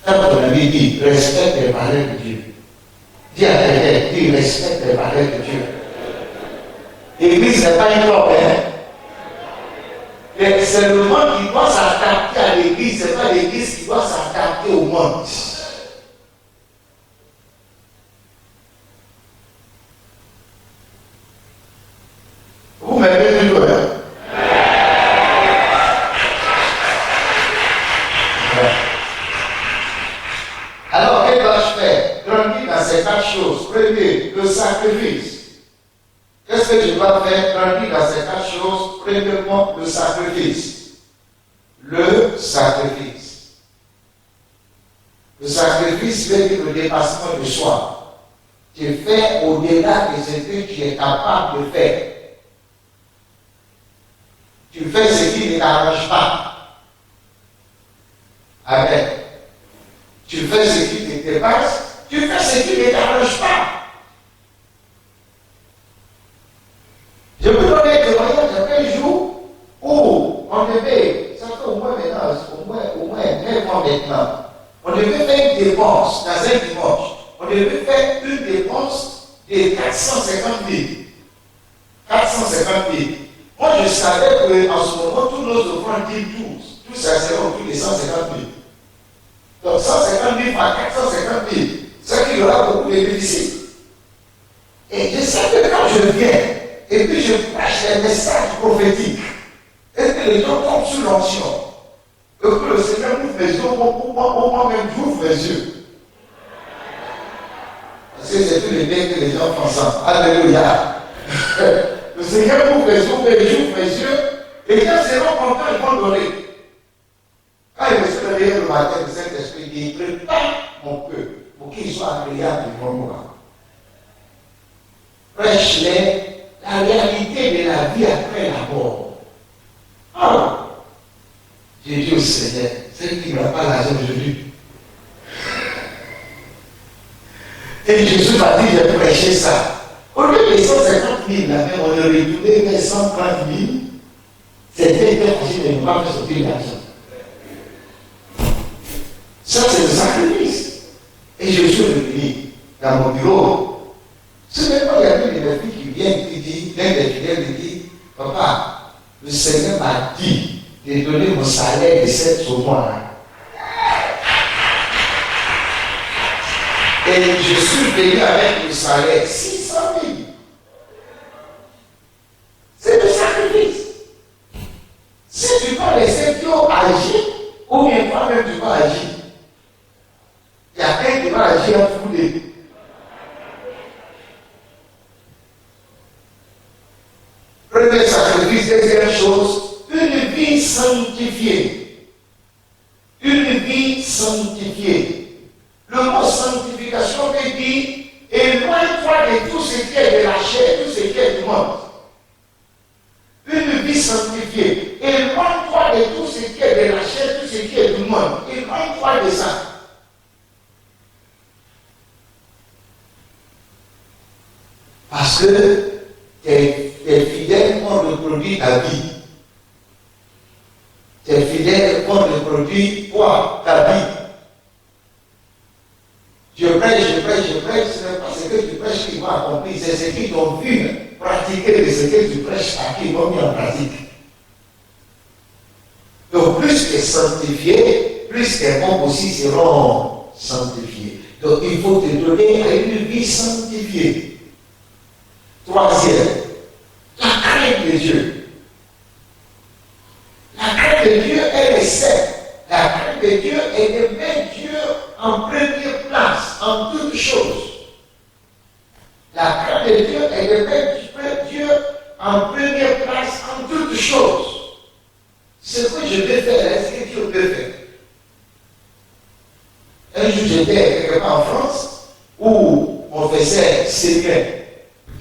Quand ton ami dit, respecte les paroles de Dieu. Dis à quelqu'un, dis, respecte les paroles de Dieu. L'église n'est pas une robe, hein. C'est le monde qui doit s'adapter à l'église, ce n'est pas l'église qui doit s'adapter au monde. Vous m'aimez toujours, hein? Alors, que dois-je faire? Grandir dans ces 4 choses. Premier, le sacrifice. Qu'est-ce que je dois faire? Grandir dans ces 4 choses. Premièrement, le sacrifice. Le sacrifice. Le sacrifice veut dire le dépassement de soi. Tu fais au-delà de ce que tu es capable de faire. Tu fais ce qui ne t'arrange pas. Amen. Tu fais ce qui te dépasse. Tu fais ce qui ne t'arrange pas. Je peux donner un témoignage de 1 jour où on devait, ça fait au moins maintenant, au moins 9 mois maintenant, on devait faire une dépense dans un dimanche. On devait faire une dépense de 450 000. 450 000. Moi, je savais qu'en ce moment, tous nos offrandes disent 12. Tout ça sera autour de 150 000. Donc 150 000 par 450 000, c'est qu'il y aura beaucoup de bénéfices. Et je sais que quand je viens, et puis je prêche les messages prophétiques, et que les gens tombent sur l'onction, et que le Seigneur ouvre mes yeux, moi-même j'ouvre mes yeux. Parce que c'est tous les biens que les gens font ensemble. Alléluia. Le Seigneur ouvre mes yeux, et j'ouvre mes yeux, et les gens seront contents, ils vont donner. Quand il me suis réveillé le matin, le Saint-Esprit dit, prépare mon peuple pour qu'il soit agréable devant moi. Prêche-les la réalité de la vie après la mort. Ah! J'ai dit au Seigneur, c'est qui ne m'a pas l'argent aujourd'hui. Et puis Jésus m'a dit, j'ai prêché ça. Au lieu de 150 000, là, même on aurait retourné vers 130 000. C'était facile de ne pas faire sortir l'argent. Ça, c'est le sacrifice. Et je suis revenu dans mon bureau. Ce n'est pas, il y a une de mes filles qui vient, qui dit, l'un des fidèles me dit, papa, le Seigneur m'a dit de donner mon salaire de 7 au mois. Et je suis venu avec le salaire 600 000. C'est le sacrifice. Si tu vas laisser Dieu agir, ou bien toi-même tu vas agir, il y a quelqu'un qui va agir en foulée. Premier sacrifice, deuxième chose, une vie sanctifiée. Une vie sanctifiée. Le mot sanctification veut dire éloigne-toi de tout ce qui est de la chair, tout ce qui est du monde. Une vie sanctifiée. Éloigne-toi de tout ce qui est de la chair, tout ce qui est du monde. Éloigne-toi de ça. Parce que tes fidèles ont reproduit ta vie. Tes fidèles ont reproduit toi, ta vie. Je prêche, ce n'est pas ce que tu prêches qui vont accomplir, c'est ce qu'ils ont vu pratiquer de ce que tu prêches à qui vont mis en pratique. Donc plus que sanctifiés, plus tes membres aussi seront sanctifiés. Donc il faut te donner à une vie sanctifiée. Troisième, la crainte de Dieu. La crainte de Dieu est recette. La crainte de Dieu est de mettre Dieu en première place en toutes choses. La crainte de Dieu est de mettre Dieu en première place en toutes choses. Ce que je vais faire, est-ce que Dieu peut faire? Un jour, j'étais quelque part en France où on faisait séminaire.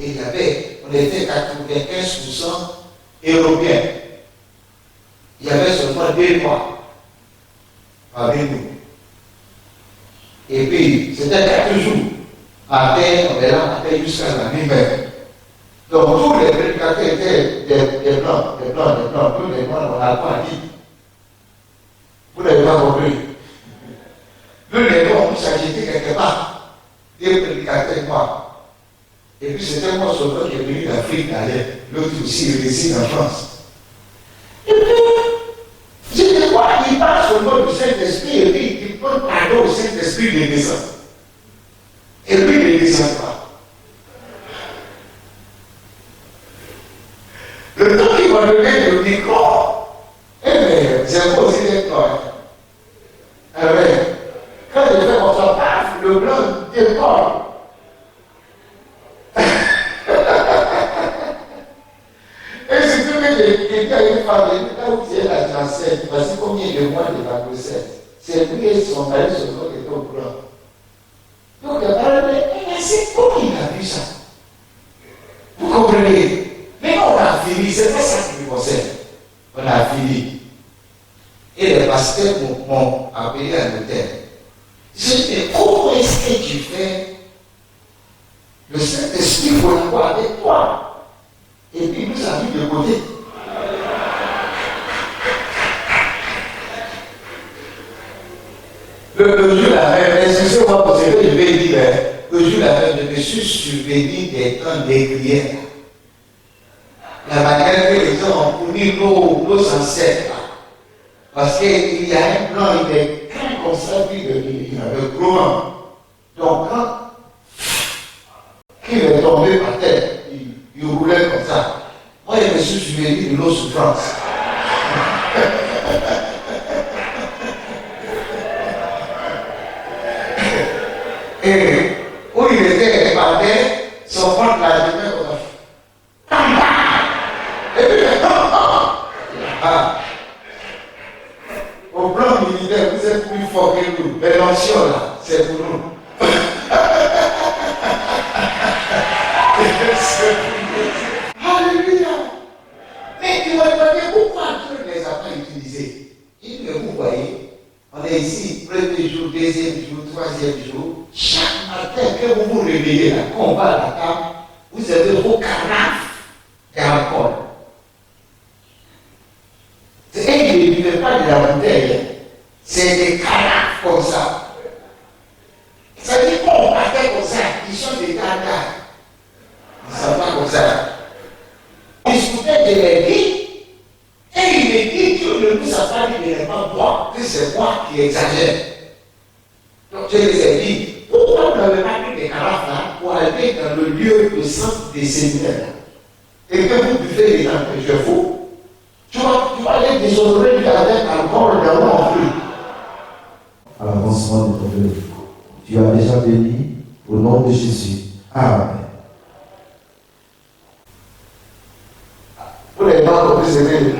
Et il y avait, on était 95% européens. Il y avait seulement 2 mois avec nous. Et puis, c'était 4 jours. Matin, on est là, matin jusqu'à la nuit même. Donc, tous les prédicateurs étaient des blancs, tous les blancs, on n'a pas dit. Vous n'avez pas compris. Nous, les blancs, on s'agitait quelque part. Des prédicateurs noirs. Et puis c'était moi seulement qui est venu d'Afrique d'ailleurs, l'autre aussi il réside en France. Et puis, je dis quoi, il parle seulement du Saint-Esprit et puis il prend pardon au Saint-Esprit de descend. Et puis il ne descend pas. Le temps qu'il va donner le micro, eh bien, c'est pas aussi d'être toi. Amen. Quand je fais mon paf, le blanc décolle. Et c'est tout que quelqu'un a une femme, là où tu es la transcende, voici combien de mois de la grossesse. C'est lui et son mari seulement qui étaient au courant. Donc la parole dit, c'est comment il a vu ça? Vous comprenez? Mais on a fini, c'est pas ça qui me concerne. On a fini. Et les pasteurs m'ont appelé à l'hôtel. Je dis, mais comment est-ce que tu fais? Le Saint-Esprit collabore avec toi. Et puis nous a mis de côté. Le jour la même, excusez-moi pour ce que je vais dire, le jour la même, je me suis souvenu des temps des prières. La manière que les gens ont puni nos ancêtres. Parce qu'il y a un plan, il est très comme ça, puis le gros. Donc quand il est tombé par terre, il roulait comme ça. Moi, je me suis souvenu de nos souffrances. Et où il était par terre, son ventre l'a jeté comme ça. Et puis, au plan militaire, vous êtes plus fort que nous. Mais l'ancien là, c'est pour nous. Alléluia. Mais tu vas demander pourquoi Dieu ne les a pas utilisés. Il dit, vous voyez, on est ici, premier jour, deuxième jour, troisième jour. Chaque matin que vous vous réveillez, prier là, quand on va à la table, vous avez vos carafes d'alcool. Et ils ne buvaient pas de la bouteille, c'est des carafes comme ça. Ça veut dire qu'on partait comme ça, ils sont des tardares. Ils ne sont pas comme ça. Ils discutaient de leur vie. Et il est dit que Dieu ne nous a pas dit de ne pas boire, que c'est moi qui exagère. Donc je les ai dit, pourquoi vous n'avez pas pris des carafes là pour aller dans le lieu de centre des séminaires et que vous buvez les températures fous? Tu vas aller déshonorer lui avec alcool dans mon fruit. À l'avancement de ton œuvre, tu as déjà béni au nom de Jésus. Amen. Pour les gens que vous aimez,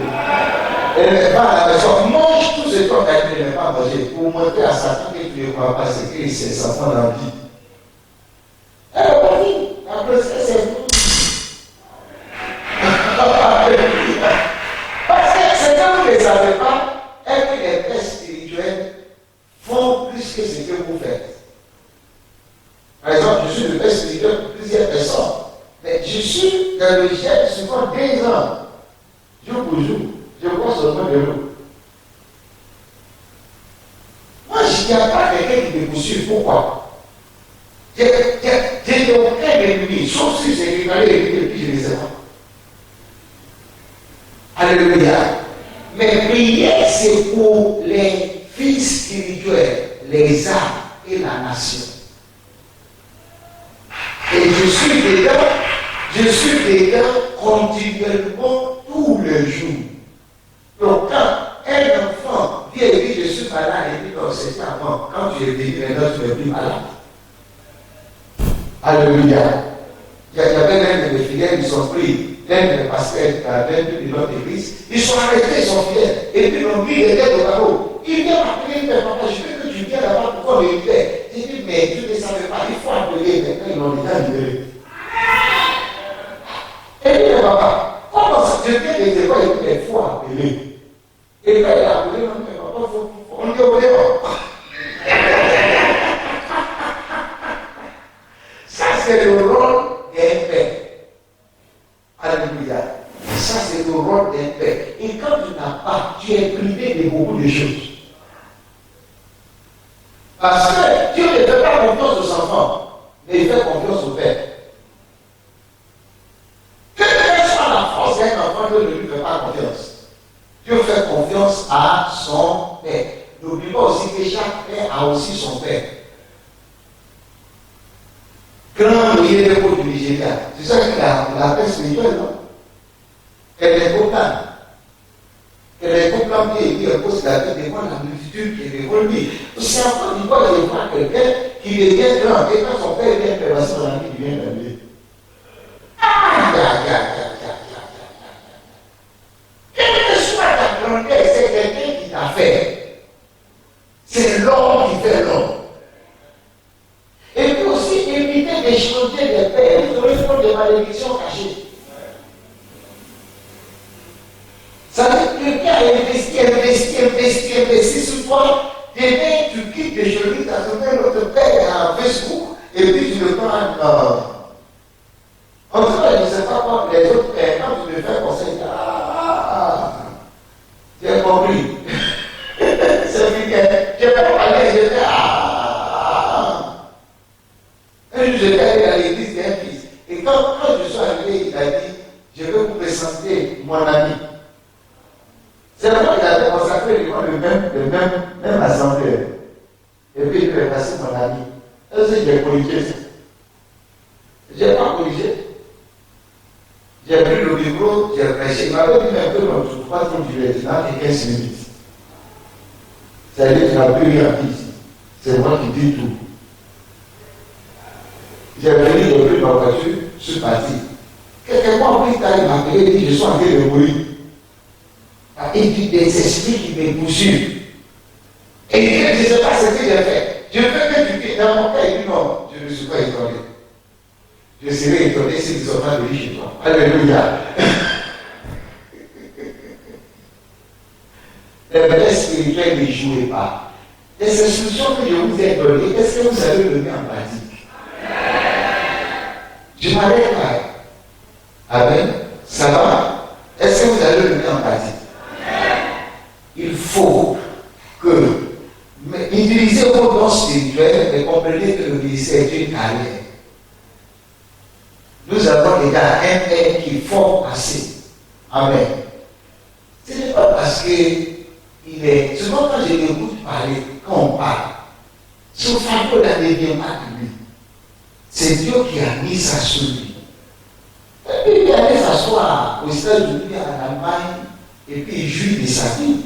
elle n'est pas à la maison. Mange tout ce qu'on a dit de ne pas manger pour montrer à Satan que tu ne crois pas ce que ses enfants l'ont dit. Elle est partie. Après ça, c'est tout. Parce que c'est quand vous ne savez pas, et que les pères spirituels font plus que ce que vous faites. Par exemple, je suis le père spirituel pour plusieurs personnes. Mais je suis dans le ciel souvent 2 ans. Jour pour jour. Je vois seulement de l'eau. Moi, je n'y a pas quelqu'un qui me poursuit. Pourquoi? J'ai aucun ennemi, sauf si c'est qu'il fallait éviter, puis je ne sais pas. Alléluia. Mais prier, c'est pour les fils spirituels, les âmes et la nation. Et je suis dedans continuellement tous les jours. Donc quand un enfant vient et dit je suis malade, et dit non, c'est avant, quand tu es venu, maintenant tu n'es plus malade. Alléluia. Il y avait l'un de mes fidèles, ils sont pris, l'un de mes pasteurs, l'un de notre église, ils sont arrêtés, ils sont fidèles, et puis ils ont mis les têtes au carreau. Il vient m'appeler, il me dit, papa, je veux que tu viennes là-bas pour qu'on le libère. J'ai dit, mais tu ne savais pas, il faut appeler, maintenant ils l'ont déjà libéré. Et il dit, papa, comment ça, je viens de te voir, il faut appeler. Et quand il a appelé, non, mais papa, on dit au dehors. Ça, c'est le rôle d'un père. Alléluia. Ça, c'est le rôle d'un père. Et quand tu n'as pas, tu es privé de beaucoup de choses. Parce que Dieu ne fait pas confiance aux enfants, mais il fait confiance au père. Quelle que soit la force d'un enfant, Dieu ne lui fait pas confiance. Dieu fait confiance à son père. N'oublie pas aussi que chaque père a aussi son père. Grand moyen de du Nigeria. C'est ça que la paix spirituelle, non? Elle est complète. Elle est complète et puis elle pose la vie devant la multitude qui est devant lui. C'est encore une fois, je vois quelqu'un qui devient grand. Et quand son père vient faire passer son ami, il vient vers lui. Quelle que soit ta grandeur, c'est quelqu'un qui t'a fait. C'est l'homme qui fait l'homme. Et puis aussi, éviter d'échanger des pères. Vous aurez trop de malédictions cachées. Ça veut dire que quelqu'un a investi sur toi. Demain, tu quittes les chevilles, tu as donné notre père à Facebook, et puis tu le prends en tout cas, je ne sais pas quoi, les autres pères, quand tu me fais conseil, tu as compris. C'est vrai que je n'ai pas parlé, je dis un jour, j'étais allé à l'église d'un fils. Et quand je suis arrivé, il a dit, je vais vous présenter mon ami. C'est moi qui avait consacré le même assemblée. Et puis il lui a passé mon ami. Est-ce que j'ai corrigé ça? Je n'ai pas corrigé. J'ai pris le micro, j'ai prêché. Il m'avait dit un peu, non, tu ne pas trop du lieutenant et 15 minutes. C'est-à-dire que tu n'as plus rien dit ici. C'est moi qui dis tout. J'ai venu, j'ai pris ma voiture, je suis parti. Quelques mois plus tard, il m'a appelé et dit, je suis en train de mourir. Il dit des esprits qui me poursuivent. Et il dit, je ne sais pas ce que j'ai fait. Je veux que tu quittes. Dans mon cas, il dit non, je ne suis pas étonné. Je serai étonné s'ils sont pas venus chez toi. Alléluia. Les bêtes spirituelles ne jouez pas. Les instructions que je vous ai données, est-ce que vous avez donné en pratique? Je m'arrête là. Amen. Ça va? Est-ce que vous allez le mettre en pratique? Il faut que utilisez vos dons spirituels et comprenez que le ministère est une carrière. Nous avons des gars un qui font assez. Amen. Ce n'est pas parce que il est. Souvent quand je l'écoute parler, quand on parle, son fardeau ne vient pas de lui. C'est Dieu qui a mis ça sur lui. Et puis il allait s'asseoir aux États-Unis, en Allemagne, et puis il jouit de sa vie.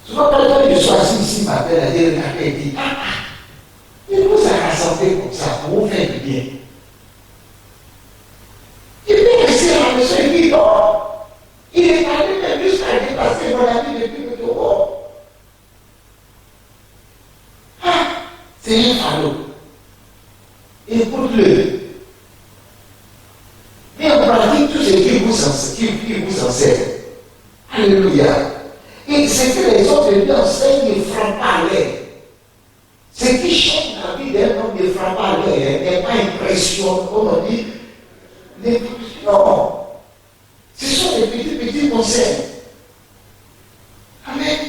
Souvent quand je suis assis ici, m'appelle à dire, il dit, il vous a rassemblé comme ça pour vous faire du bien. Il peut rester à la maison et dit, non, il est allé même jusqu'à dépasser mon ami depuis le bureau. C'est un fardeau. Écoute-le. Mais on pratique tout ce qui vous enseigne. Alléluia. Et ce que les autres lui enseignent ne frappent pas l'air. Ce qui change la vie d'un homme ne frappe pas l'air, n'est pas impressionnant, comme on dit. Non. Ce sont des petits conseils. Amen.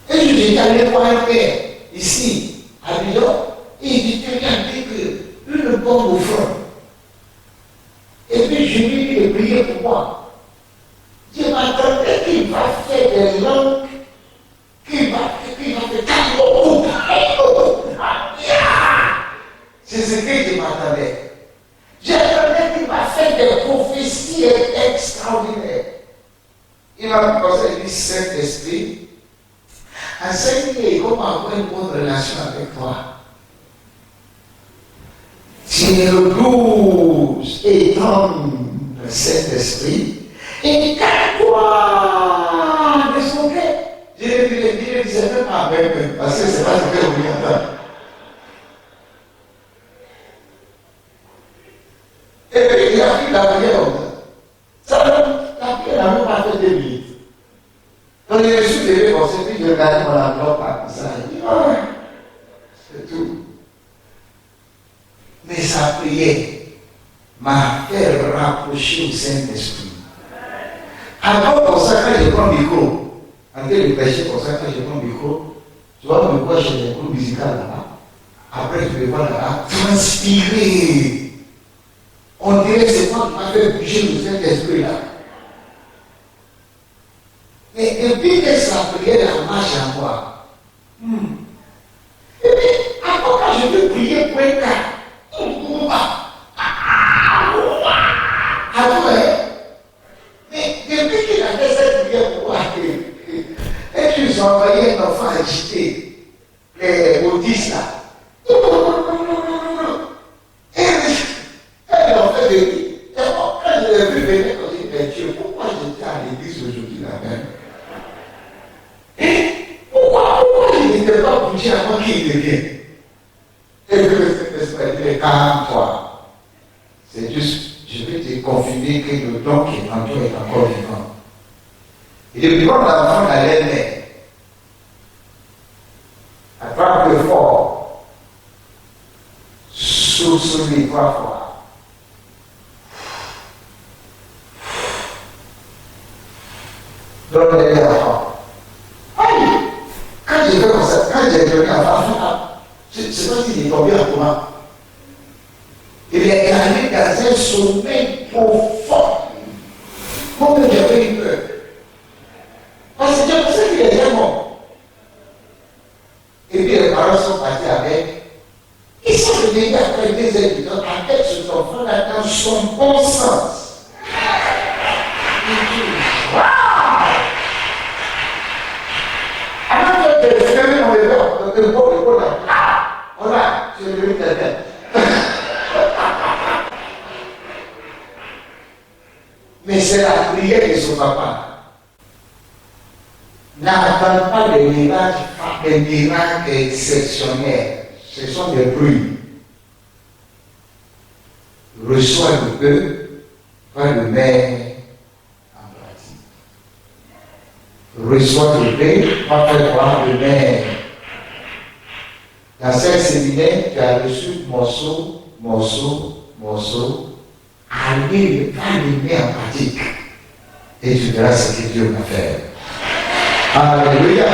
Et je suis allé voir un père, ici, à Bidon, et il dit, tu viens dire que une bombe au front. Et puis je lui ai dit de prier pour moi. Je m'attendais qu'il va faire des langues, qu'il va faire beaucoup. C'est ce que je m'attendais. J'attendais qu'il va faire des prophéties extraordinaires. Il m'a posé du Saint-Esprit. Enseigne comment avoir une bonne relation avec toi. Tu es le douce et tendre le Saint-Esprit. Et calme-toi de son cœur. Je ne disais même pas même, parce que c'est pas ce que vous voulez entendre. Et puis il a pris la prière comme ça. La prière n'a même pas fait 2 minutes. Donc je suis levé comme ça, puis je regardais mon enveloppe comme ça. Je dis, oh, c'est tout. Mais sa prière m'a fait rapprocher au Saint-Esprit. Alors comme ça, quand je prends le micro, en train de prêcher comme ça, quand je prends le micro, tu vois, on me voit chez les groupes musicaux là-bas. Après, je me vois là-bas, transpirer. On dirait que c'est moi qui m'a fait bouger le Saint-Esprit là. Mais depuis que sa prière marche en moi, et puis, après quand je veux prier pour un cas, mais depuis qu'il a fait cette prière pour moi, et qu'ils ont envoyé un enfant agité, les bouddhistes là. Elle en fait de lui. Quand je l'ai vu venir, quand j'ai dit, mais Dieu, pourquoi j'étais à l'église aujourd'hui là même? Et pourquoi il n'était pas bougé avant qu'il devienne? Et puis le Saint-Esprit dit, calme-toi. C'est juste, je vais te confirmer que le don qui est en toi est encore vivant. Et depuis quand l'enfant allait naître, attrape le fort, sous les 3 fois. Donne-les l'enfant. Quand j'ai fait comme ça, quand j'ai donné l'enfant, je ne sais pas s'il est tombé en comment. Il est allé dans un sommeil profond. Comme j'avais eu peur. Parce que je pensais qu'il était mort. Et puis les parents sont partis avec. Ils sont revenus après 2 heures du temps avec cet enfant-là dans son bon sens. Waouh! Avant de fermer mon bébé, le pauvre, voilà, je l'ai vu ta tête. Mais c'est la prière de son papa. N'attends pas des miracles exceptionnels. Ce sont des bruits. Reçois le peu, va le mettre en pratique. Reçois le peu, va faire voir le mettre. Dans ce séminaire, tu as reçu morceau. arriver, va les mettre en pratique. Et tu verras ce que Dieu va faire. Alléluia.